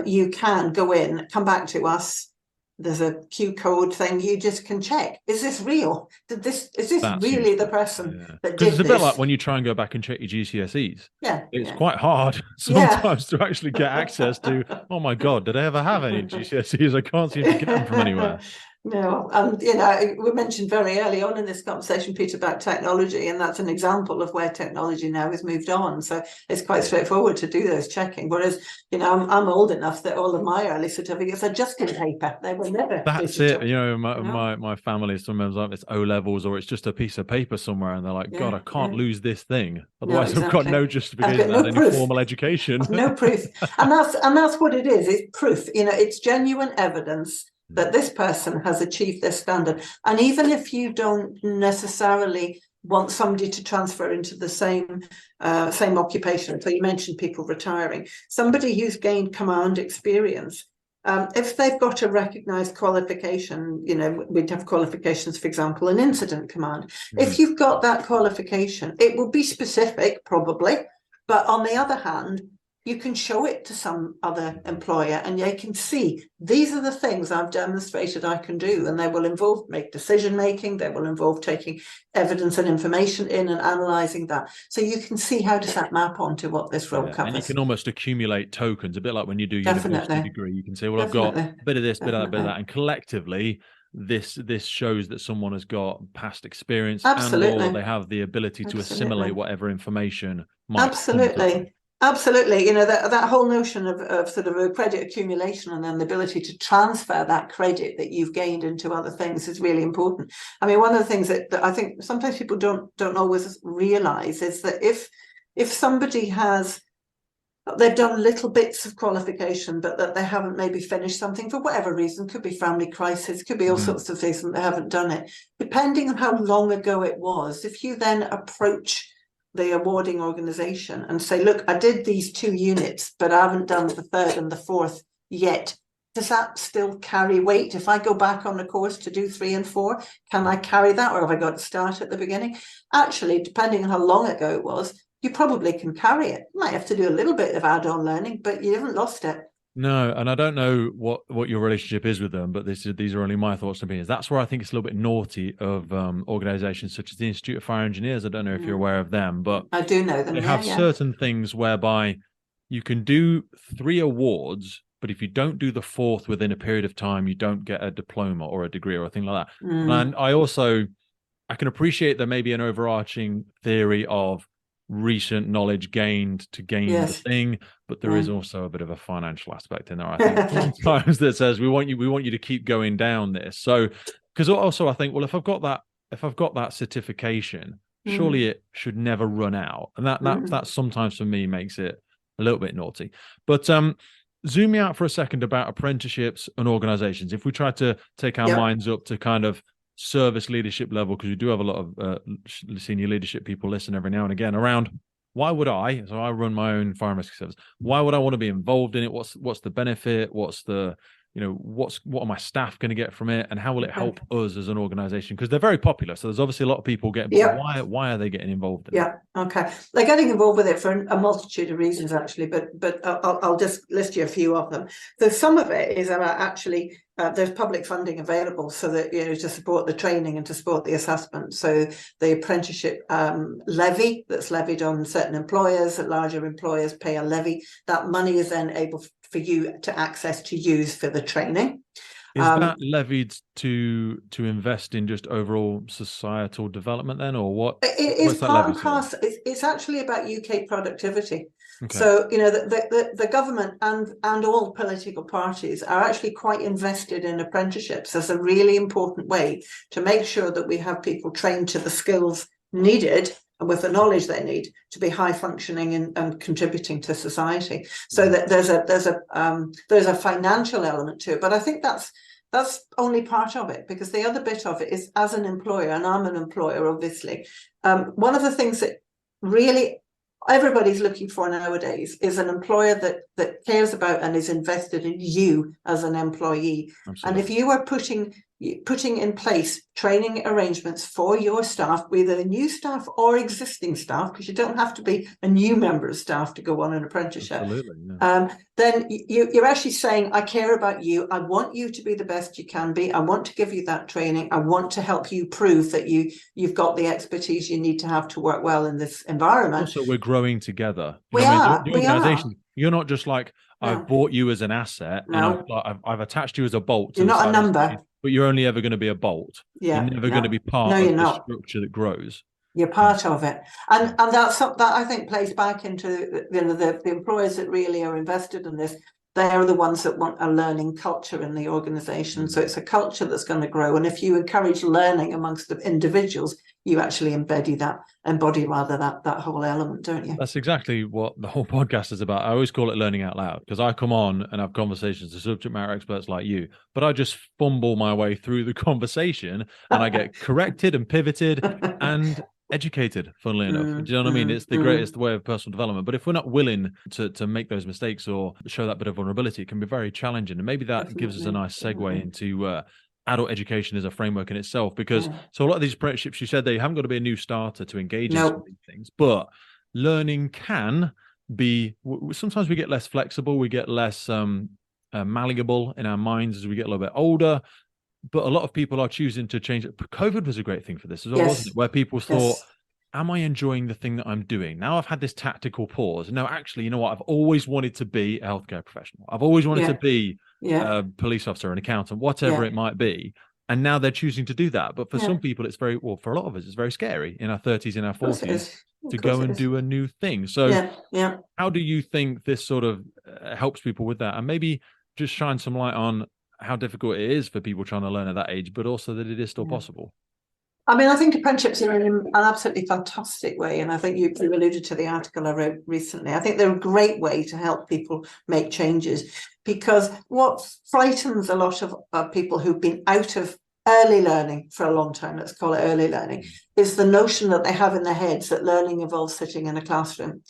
you can go in, come back to us. There's a Q code thing. You just can check. Is this real? Is this really the person that did this? It's a bit like when you try and go back and check your GCSEs. It's quite hard sometimes to actually get access to, oh my God, did I ever have any GCSEs? I can't seem to get them from anywhere. No, we mentioned very early on in this conversation, Peter, about technology, and that's an example of where technology now has moved on. So it's quite straightforward to do those checking. Whereas, I'm old enough that all of my early certificates are just in paper. They were never. That's digital. My family sometimes it's O levels, or it's just a piece of paper somewhere, and they're like, God, I can't lose this thing. Otherwise, I've got no justification of any formal education. No proof, and that's what it is. It's proof. It's genuine evidence that this person has achieved this standard. And even if you don't necessarily want somebody to transfer into the same occupation, so you mentioned people retiring, somebody who's gained command experience, if they've got a recognised qualification, we'd have qualifications, for example, in incident command. If you've got that qualification, it will be specific, probably, but on the other hand, you can show it to some other employer and they can see these are the things I've demonstrated I can do, and they will involve decision making, they will involve taking evidence and information in and analysing that. So you can see how does that map onto what this role covers. And you can almost accumulate tokens, a bit like when you do your university degree. You can say, well, I've got a bit of this, bit of that, and collectively this shows that someone has got past experience and or they have the ability to assimilate whatever information might Absolutely. That whole notion of sort of a credit accumulation and then the ability to transfer that credit that you've gained into other things is really important. I mean, one of the things that I think sometimes people don't always realise is that if somebody they've done little bits of qualification, but that they haven't maybe finished something for whatever reason, could be family crisis, could be all sorts of things, and they haven't done it. Depending on how long ago it was, if you then approach the awarding organisation and say, look, I did these 2 units, but I haven't done the 3rd and the 4th yet. does that still carry weight? If I go back on the course to do 3 and 4, can I carry that, or have I got to start at the beginning? Actually, depending on how long ago it was, you probably can carry it. You might have to do a little bit of add-on learning, but you haven't lost it. No, and I don't know what your relationship is with them, but these are only my thoughts and opinions. That's where I think it's a little bit naughty of organisations such as the Institute of Fire Engineers. I don't know if you're aware of them, but I do know them. They have certain things whereby you can do 3 awards, but if you don't do the 4th within a period of time, you don't get a diploma or a degree or a thing like that. And I can appreciate there may be an overarching theory of recent knowledge gained to gain the thing, but there is also a bit of a financial aspect in there, I think, sometimes, that says we want you to keep going down this. So, because also I think, well, if I've got that certification, surely it should never run out, and that sometimes for me makes it a little bit naughty. But zooming out for a second about apprenticeships and organizations, if we try to take our minds up to kind of service leadership level, because we do have a lot of senior leadership people listen every now and again around why would I run my own fire and rescue service, why would I want to be involved in it, what's the benefit, what's the what are my staff going to get from it, and how will it help us as an organization? Because they're very popular, so there's obviously a lot of people getting why are they getting involved in it? Okay, they're getting involved with it for a multitude of reasons, actually, but I'll just list you a few of them. So some of it is about actually there's public funding available, so that to support the training and to support the assessment. So the apprenticeship levy that's levied on certain employers, that larger employers pay a levy. That money is then able for you to access to use for the training. Is that levied to invest in just overall societal development then, or what? It is part and parcel. It's actually about UK productivity. Okay. So the government and all political parties are actually quite invested in apprenticeships as a really important way to make sure that we have people trained to the skills needed and with the knowledge they need to be high functioning and contributing to society. So that there's a financial element to it, but I think that's only part of it, because the other bit of it is, as an employer, and I'm an employer, obviously, one of the things that really everybody's looking for nowadays is an employer that cares about and is invested in you as an employee. Absolutely. And if you are putting in place training arrangements for your staff, whether new staff or existing staff, because you don't have to be a new member of staff to go on an apprenticeship. Absolutely, yeah. Then you're actually saying, I care about you. I want you to be the best you can be. I want to give you that training. I want to help you prove that you've got the expertise you need to have to work well in this environment. Also, we're growing together. We are. You're not just like, I've bought you as an asset, and I've attached you as a bolt. You're not a number. But you're only ever going to be a bolt. You're never going to be part of the structure that grows. You're part of it, and that I think plays back into the employers that really are invested in this. They are the ones that want a learning culture in the organisation. So it's a culture that's going to grow, and if you encourage learning amongst the individuals, you actually embody that whole element, don't you? That's exactly what the whole podcast is about. I always call it learning out loud, because I come on and have conversations with subject matter experts like you, but I just fumble my way through the conversation and I get corrected and pivoted and educated, funnily enough. Do you know what I mean? It's the greatest way of personal development. But if we're not willing to make those mistakes or show that bit of vulnerability, it can be very challenging. And maybe that gives us a nice segue into adult education as a framework in itself, because so a lot of these apprenticeships, you said they haven't got to be a new starter to engage in some of these things, but learning can be, sometimes we get less flexible, we get less malleable in our minds as we get a little bit older. But a lot of people are choosing to change it. COVID was a great thing for this as well, wasn't it? Where people thought, am I enjoying the thing that I'm doing? Now I've had this tactical pause. No, actually, you know what? I've always wanted to be a healthcare professional. I've always wanted to be a police officer, an accountant, whatever it might be. And now they're choosing to do that. But for some people, it's for a lot of us, it's very scary in our 30s, in our 40s to go and do a new thing. So how do you think this sort of helps people with that? And maybe just shine some light on how difficult it is for people trying to learn at that age, but also that it is still possible. I mean, I think apprenticeships are an absolutely fantastic way, and I think you alluded to the article I wrote recently. I think they're a great way to help people make changes, because what frightens a lot of people who've been out of early learning for a long time, let's call it early learning, is the notion that they have in their heads that learning involves sitting in a classroom.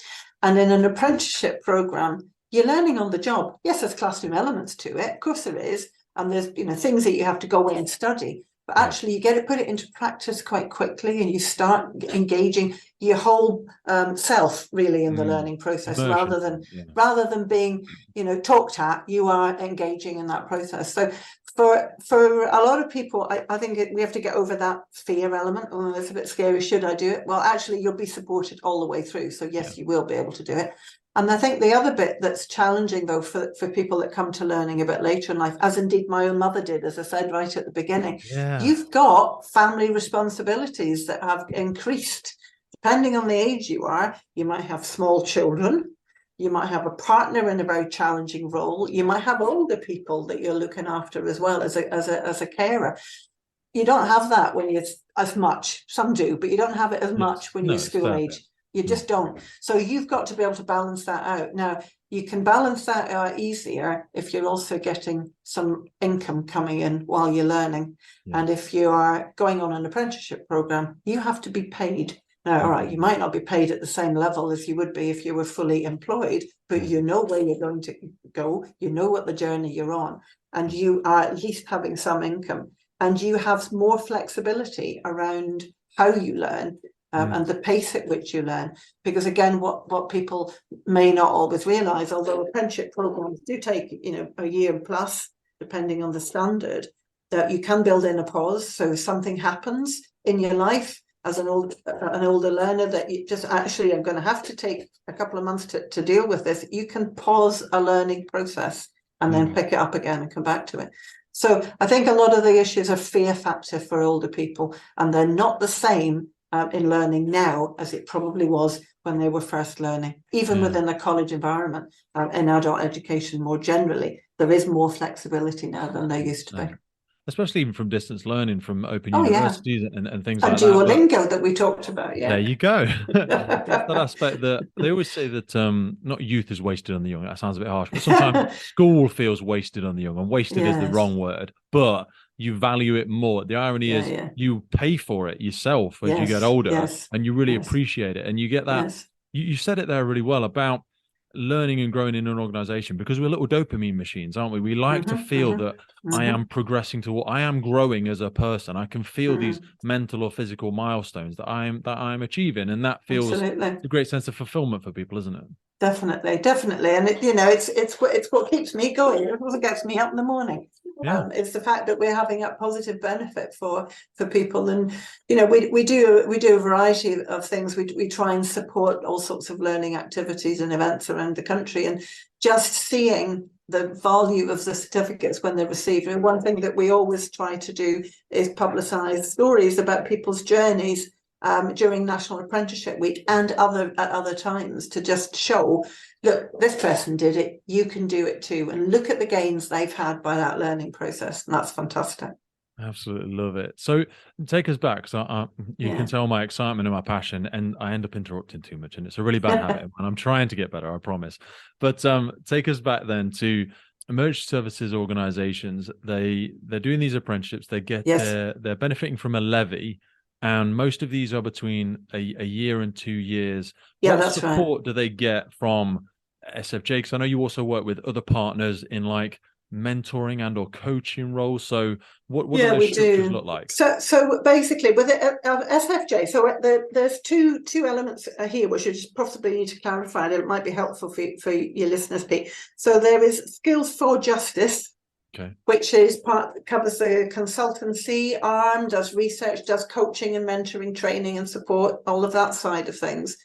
And in an apprenticeship program, you're learning on the job. Yes, there's classroom elements to it, of course there is, and there's things that you have to go in and study. But actually, you get to put it into practice quite quickly, and you start engaging your whole self really in the learning process, Immersion. rather than being talked at. You are engaging in that process. So for a lot of people, I think we have to get over that fear element. Oh, it's a bit scary. Should I do it? Well, actually, you'll be supported all the way through. So yes, you will be able to do it. And I think the other bit that's challenging, though, for people that come to learning a bit later in life, as indeed my own mother did, as I said right at the beginning, you've got family responsibilities that have increased. Depending on the age you are, you might have small children, you might have a partner in a very challenging role, you might have older people that you're looking after as well as a carer. You don't have that when you're as much. Some do, but you don't have it as much when you're school age. You just don't. So you've got to be able to balance that out. Now, you can balance that out easier if you're also getting some income coming in while you're learning. And if you are going on an apprenticeship program, you have to be paid. Now, all right, you might not be paid at the same level as you would be if you were fully employed, but you know where you're going to go, you know what the journey you're on, and you are at least having some income, and you have more flexibility around how you learn. And the pace at which you learn, because again, what people may not always realise, although apprenticeship programs do take a year plus, depending on the standard, that you can build in a pause. So if something happens in your life as an older learner that you just actually are going to have to take a couple of months to deal with this, you can pause a learning process and then pick it up again and come back to it. So I think a lot of the issues are fear factor for older people, and they're not the same in learning now as it probably was when they were first learning. Even within the college environment, in adult education more generally, there is more flexibility now than there used to be. Especially even from distance learning, from open universities and things like Duolingo that we talked about. There you go. That aspect that they always say that not youth is wasted on the young. That sounds a bit harsh, but sometimes school feels wasted on the young, and wasted is the wrong word, but you value it more. The irony is you pay for it yourself as you get older, and you really appreciate it. And you get that. You said it there really well about learning and growing in an organization, because we're little dopamine machines, aren't we? We like to feel that I am progressing to what I am growing as a person. I can feel these mental or physical milestones that I'm achieving, and that feels a great sense of fulfillment for people, isn't it? Definitely, and it's what keeps me going. It's what gets me up in the morning. It's the fact that we're having a positive benefit for people, and we do a variety of things. We try and support all sorts of learning activities and events around the country, and just seeing the value of the certificates when they're received. And one thing that we always try to do is publicise stories about people's journeys during National Apprenticeship Week and at other times, to just show, look, this person did it, you can do it too, and look at the gains they've had by that learning process. And that's fantastic. Absolutely love it. So take us back. So you can tell my excitement and my passion, and I end up interrupting too much, and it's a really bad habit, and I'm trying to get better, I promise. But take us back then to emergency services organizations. They're doing these apprenticeships. They get they're benefiting from a levy. And most of these are between a year and 2 years. What support do they get from SFJ? Because I know you also work with other partners in like mentoring and or coaching roles. So what do those structures look like? So basically with SFJ, so there's two elements here which you just possibly need to clarify. That it might be helpful for your listeners, Pete. So there is Skills for Justice. Which covers the consultancy arm, does research, does coaching and mentoring, training and support, all of that side of things.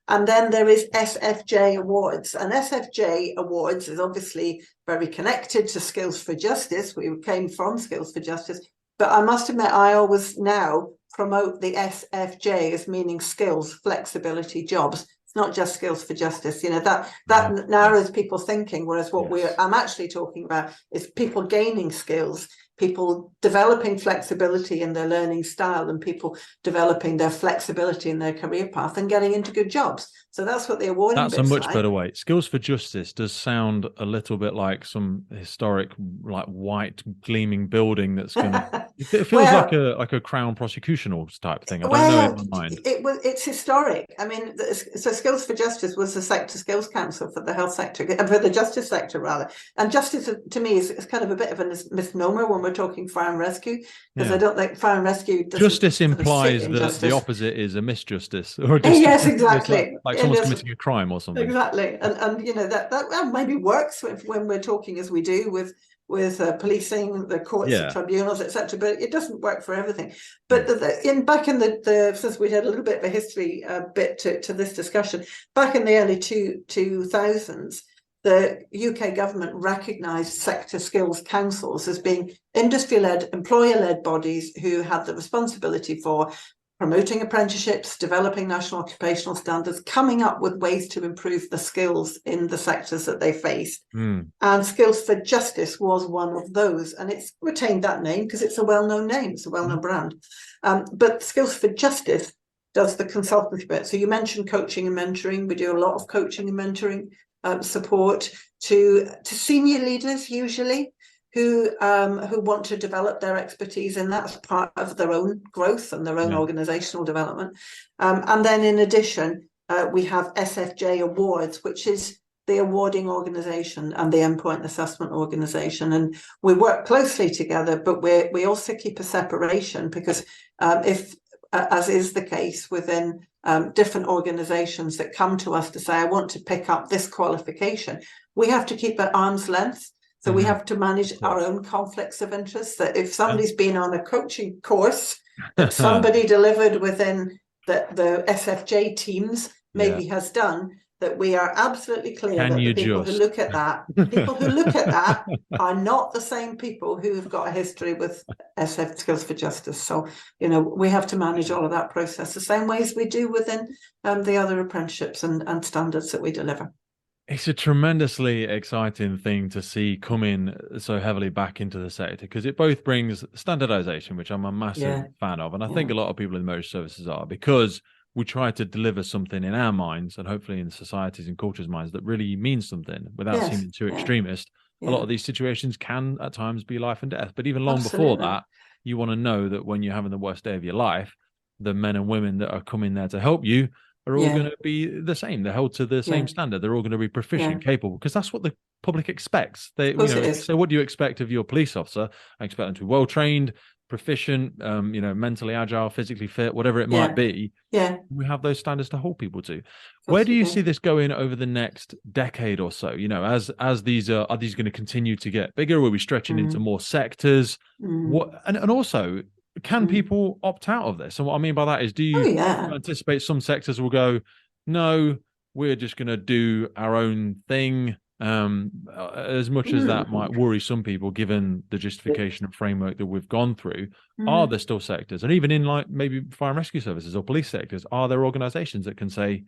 And then there is SFJ Awards, and SFJ Awards is obviously very connected to Skills for Justice. We came from Skills for Justice, but I must admit I always now promote the SFJ as meaning skills, flexibility, jobs. Not just Skills for Justice, that narrows people's thinking, whereas what I'm actually talking about is people gaining skills people developing flexibility in their learning style, and people developing their flexibility in their career path and getting into good jobs. So that's what the awarding That's a much better way. Skills for Justice does sound a little bit like some historic, like white gleaming building that's gonna. It feels like a Crown prosecutional type thing. I don't know in my mind. It's historic. I mean, so Skills for Justice was the sector skills council for the health sector, for the justice sector rather. And justice to me is kind of a bit of a misnomer when we're talking fire and rescue, because I don't think fire and rescue. Justice implies that the opposite is a misjustice, or yes, exactly. Like someone's committing a crime or something. Exactly, and you know that maybe works when we're talking as we do with policing, the courts, the tribunals, etc. But it doesn't work for everything. But back in the since we had a little bit of a history bit to this discussion, back in the early 2000s, the UK government recognised sector skills councils as being industry-led, employer-led bodies who had the responsibility for promoting apprenticeships, developing national occupational standards, coming up with ways to improve the skills in the sectors that they faced. And Skills for Justice was one of those. And it's retained that name because it's a well-known name, it's a well-known brand. But Skills for Justice does the consultancy bit. So you mentioned coaching and mentoring. We do a lot of coaching and mentoring support to senior leaders usually, who want to develop their expertise in that as part of their own growth and their own organisational development. And then in addition, we have SFJ Awards, which is the awarding organisation and the endpoint assessment organisation. And we work closely together, but we also keep a separation because if, as is the case within different organisations that come to us to say, I want to pick up this qualification, we have to keep at arm's length. So we have to manage our own conflicts of interest, that if somebody's been on a coaching course that somebody delivered within the SFJ teams maybe has done, that we are absolutely clear that the people who look at that are not the same people who have got a history with SF Skills for Justice. So, you know, we have to manage all of that process the same way as we do within the other apprenticeships and standards that we deliver. It's a tremendously exciting thing to see come in so heavily back into the sector, because it both brings standardization, which I'm a massive fan of. And I think a lot of people in motor services are, because we try to deliver something in our minds and hopefully in societies and cultures' minds that really means something without seeming too extremist. A lot of these situations can at times be life and death. But even long before that, you want to know that when you're having the worst day of your life, the men and women that are coming there to help you are all going to be the same. They're held to the same standard. They're all going to be proficient, capable, because that's what the public expects. They, so what do you expect of your police officer? I expect them to be well-trained, proficient, mentally agile, physically fit, whatever it might be. We have those standards to hold people to. Where do you see this going over the next decade or so? You know, as these are these going to continue to get bigger? Will we stretching into more sectors? What and also, can people opt out of this? And what I mean by that is, do you anticipate some sectors will go, no, we're just going to do our own thing? As much as that might worry some people, given the justification and framework that we've gone through, are there still sectors, and even in like maybe fire and rescue services or police sectors, are there organisations that can say,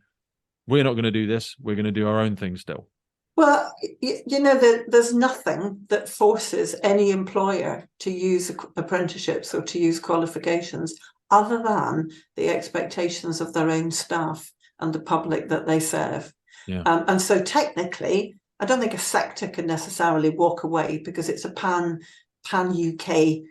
we're not going to do this, we're going to do our own thing still? Well, you know, there's nothing that forces any employer to use apprenticeships or to use qualifications other than the expectations of their own staff and the public that they serve. And so technically, I don't think a sector can necessarily walk away, because it's a pan-UK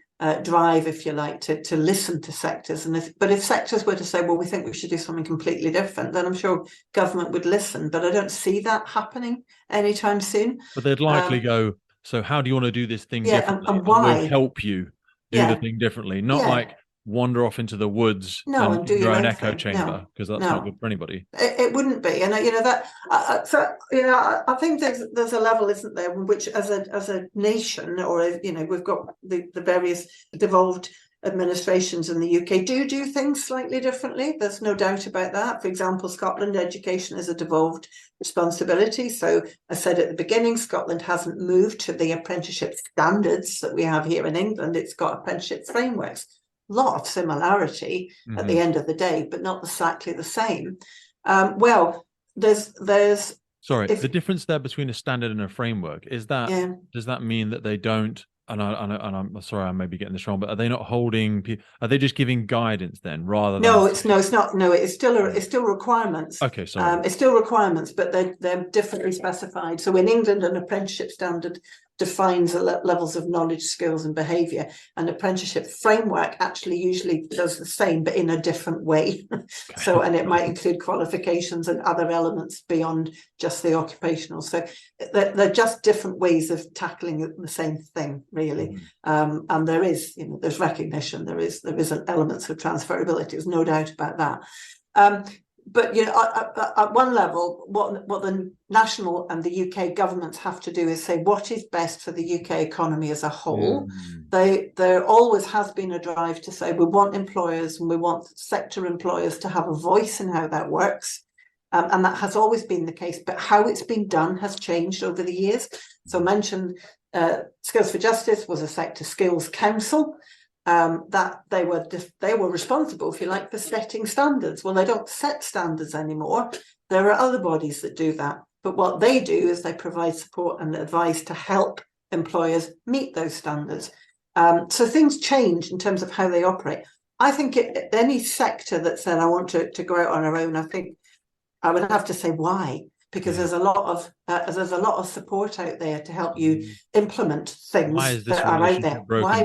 drive, if you like, to listen to sectors. But if sectors were to say, well, we think we should do something completely different, then I'm sure government would listen. But I don't see that happening anytime soon. But they'd likely go, so how do you want to do this thing differently? And why? We'll help you do the thing differently, not like wander off into the woods and do your own echo chamber, because that's not good for anybody. It wouldn't be, and you know that. I think there's a level, isn't there, which as a nation, or we've got the various devolved administrations in the UK do things slightly differently. There's no doubt about that. For example, Scotland, education is a devolved responsibility. So I said at the beginning, Scotland hasn't moved to the apprenticeship standards that we have here in England. It's got apprenticeship frameworks. Lot of similarity at the end of the day, but not exactly the same. There's the difference there between a standard and a framework is that does that mean that they don't I'm sorry, I may be getting this wrong, but are they not holding? Are they just giving guidance then, rather than? No, it's not. No, it's still requirements. Okay, sorry. It's still requirements, but they're differently specified. So in England, an apprenticeship standard defines the levels of knowledge, skills, and behaviour. An apprenticeship framework actually usually does the same, but in a different way. So, and it might include qualifications and other elements beyond just the occupational. So they're just different ways of tackling the same thing, really. And there is, there's recognition. There is elements of transferability. There's no doubt about that. But at one level, what the national and the UK governments have to do is say what is best for the UK economy as a whole. There always has been a drive to say we want employers and we want sector employers to have a voice in how that works. And that has always been the case, but how it's been done has changed over the years. So I mentioned Skills for Justice was a sector skills council. That they were responsible, if you like, for setting standards. Well, they don't set standards anymore. There are other bodies that do that. But what they do is they provide support and advice to help employers meet those standards. So things change in terms of how they operate. I think any sector that said, I want to go out on our own, I think I would have to say why. Because there's a lot of support out there to help you implement things that are out there. Why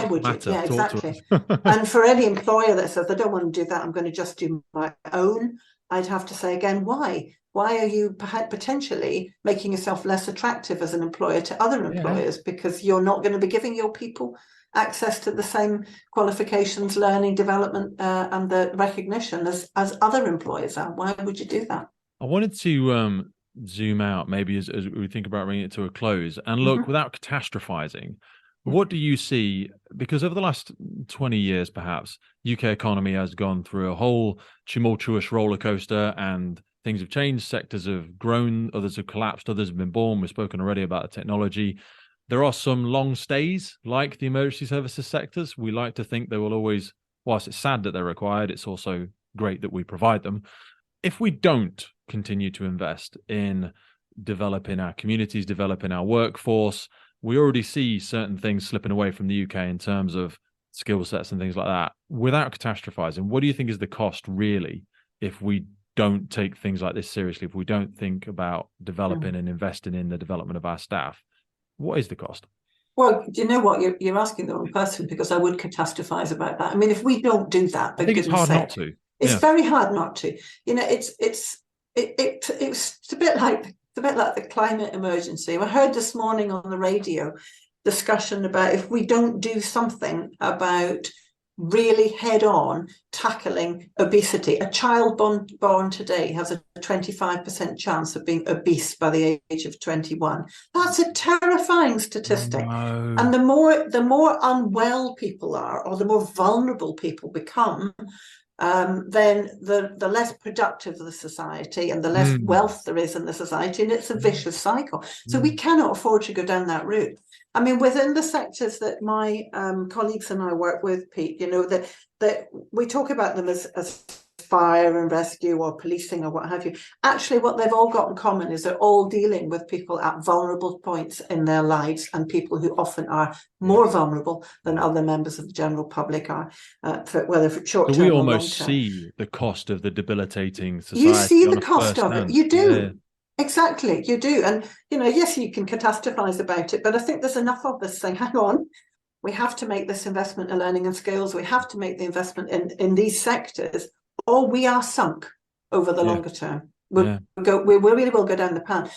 would you? Yeah, exactly. And for any employer that says, I don't want to do that, I'm going to just do my own, I'd have to say again, why? Why are you potentially making yourself less attractive as an employer to other employers? Because you're not going to be giving your people access to the same qualifications, learning, development, and the recognition as other employers are. Why would you do that? I wanted to zoom out maybe as we think about bringing it to a close and look without catastrophizing. What do you see? Because over the last 20 years, perhaps, UK economy has gone through a whole tumultuous roller coaster and things have changed. Sectors have grown, others have collapsed, others have been born. We've spoken already about the technology. There are some long stays like the emergency services sectors. We like to think they will always, whilst it's sad that they're required, it's also great that we provide them. If we don't continue to invest in developing our communities, developing our workforce, we already see certain things slipping away from the UK in terms of skill sets and things like that. Without catastrophizing, what do you think is the cost really if we don't take things like this seriously, if we don't think about developing and investing in the development of our staff? What is the cost? Well, do you know what? You're asking the wrong person, because I would catastrophize about that. I mean, if we don't do that, I think it's hard not to. It's very hard not to. It's a bit like the climate emergency. I heard this morning on the radio discussion about if we don't do something about really head-on tackling obesity. A child born today has a 25% chance of being obese by the age of 21. That's a terrifying statistic. No. And the more unwell people are, or the more vulnerable people become, then the less productive the society and the less wealth there is in the society, and it's a vicious cycle. So we cannot afford to go down that route. I mean, within the sectors that my colleagues and I work with, Pete, that we talk about them as fire and rescue or policing or what have you. Actually, what they've all got in common is they're all dealing with people at vulnerable points in their lives, and people who often are more vulnerable than other members of the general public are, whether for short term or long term. So we almost see the cost of the debilitating society. You see the cost of it. You do. Yeah. Exactly, you do. And, yes, you can catastrophize about it, but I think there's enough of us saying, hang on, we have to make this investment in learning and skills. We have to make the investment in these sectors, or we are sunk over the longer term. We really will go down the pan.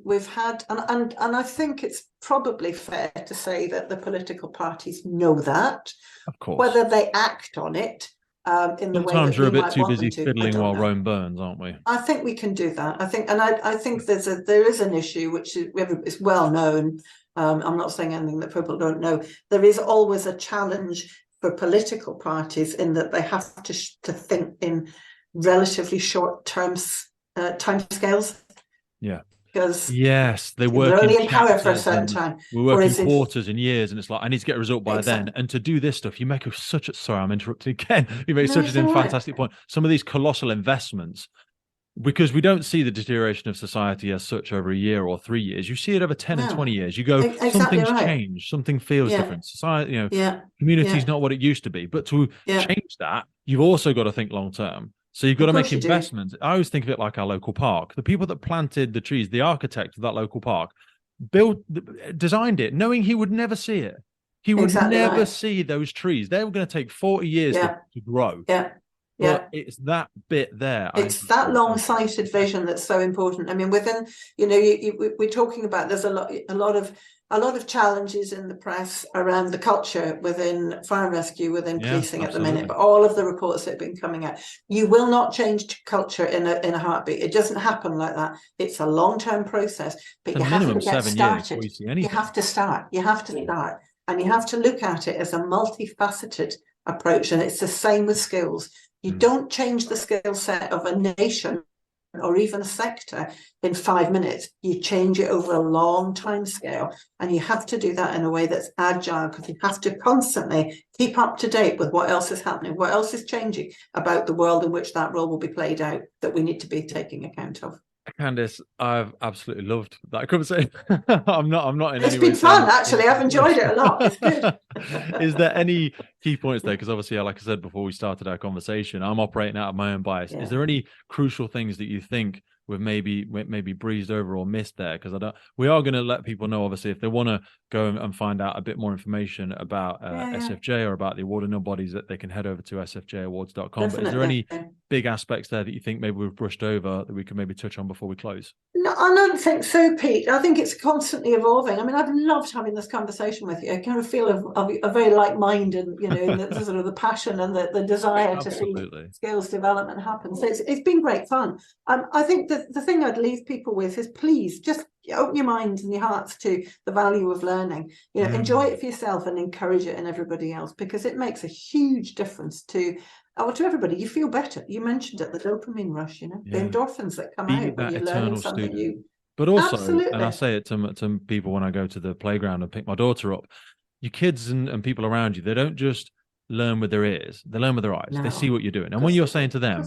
We've had, and I think it's probably fair to say that the political parties know that. Of course. Whether they act on it in the way that sometimes we're a bit too busy fiddling while Rome burns, aren't we? I think we can do that. I think there is an issue which is well known. I'm not saying anything that people don't know. There is always a challenge for political parties in that they have to think in relatively short timescales. Yeah. Because they work. They're only in power for a certain time. We work in quarters and years, and it's like I need to get a result by then. And to do this stuff, you make sorry, I'm interrupting again. You make such a fantastic point. Some of these colossal investments, because we don't see the deterioration of society as such over a year or 3 years. You see it over 10 and 20 years. You go, something's changed, something feels different. Society, community is not what it used to be. But to change that, you've also got to think long term. So you've got to make investments. I always think of it like our local park. The people that planted the trees, the architect of that local park, designed it, knowing he would never see it. He would never see those trees. They were going to take 40 years to grow. But it's that bit there. It's that long-sighted vision that's so important. I mean, within, we're talking about, there's a lot of challenges in the press around the culture within fire and rescue, within policing at the minute. But all of the reports that have been coming out, you will not change culture in a heartbeat. It doesn't happen like that. It's a long-term process, but you have to get started. You have to start. And you have to look at it as a multifaceted approach. And it's the same with skills. You don't change the skill set of a nation or even a sector in 5 minutes. You change it over a long time scale. And you have to do that in a way that's agile, because you have to constantly keep up to date with what else is happening, what else is changing about the world in which that role will be played out, that we need to be taking account of. Candace, I've absolutely loved that conversation. I'm not in it's any way. It's been fun, actually. I've enjoyed it a lot. It's good. Is there any key points there? Because obviously, like I said before we started our conversation, I'm operating out of my own bias. Is there any crucial things that you think we've maybe breezed over or missed there? Because we are going to let people know, obviously, if they want to go and find out a bit more information about SFJ or about the awarding bodies, that they can head over to sfjawards.com. But is there any big aspects there that you think maybe we've brushed over that we can maybe touch on before we close? No, I don't think so, Pete. I think it's constantly evolving. I mean, I've loved having this conversation with you. I kind of feel a very like mind, and the sort of the passion and the desire to see skills development happen. So it's been great fun. I think that the thing I'd leave people with is, please just open your minds and your hearts to the value of learning. Enjoy it for yourself and encourage it in everybody else, because it makes a huge difference to everybody. You feel better. You mentioned it, the dopamine rush, the endorphins that come out when you're learning something new. But also, and I say it to people when I go to the playground and pick my daughter up, your kids and people around you, they don't just learn with their ears, they learn with their eyes. They see what you're doing. And when you're saying to them,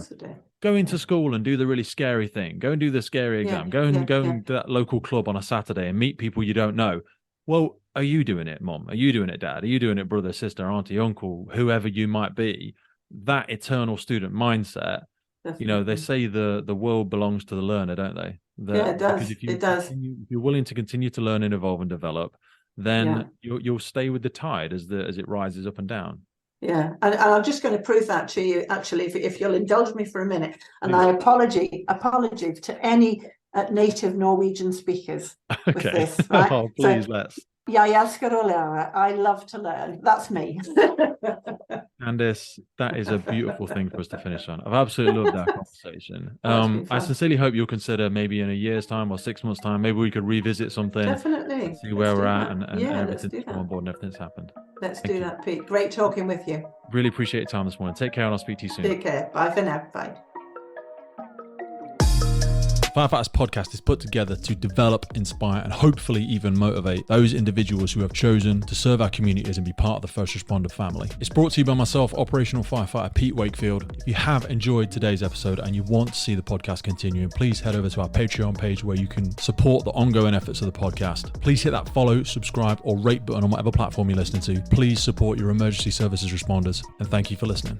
go into school and do the really scary thing, go and do the scary exam, go and to that local club on a Saturday and meet people you don't know. Well, are you doing it, Mom? Are you doing it, Dad? Are you doing it, brother, sister, auntie, uncle, whoever you might be? That eternal student mindset. They say the world belongs to the learner, don't they? It does. If you're willing to continue to learn and evolve and develop, then you'll stay with the tide as it rises up and down. Yeah, and I'm just going to prove that to you, actually, if you'll indulge me for a minute. And I apology to any native Norwegian speakers with this. Right? Oh, please, let's. I love to learn. That's me. Candace, that is a beautiful thing for us to finish on. I've absolutely loved that conversation. I sincerely hope you'll consider maybe in a year's time or 6 months' time, maybe we could revisit something. Definitely. See where we're at and everything's come on board and everything's happened. Let's do that, Pete. Great talking with you. Really appreciate your time this morning. Take care and I'll speak to you soon. Take care. Bye for now. Bye. Firefighters Podcast is put together to develop, inspire, and hopefully even motivate those individuals who have chosen to serve our communities and be part of the first responder family. It's brought to you by myself, operational firefighter Pete Wakefield. If you have enjoyed today's episode and you want to see the podcast continuing, please head over to our Patreon page where you can support the ongoing efforts of the podcast. Please hit that follow, subscribe, or rate button on whatever platform you're listening to. Please support your emergency services responders, and thank you for listening.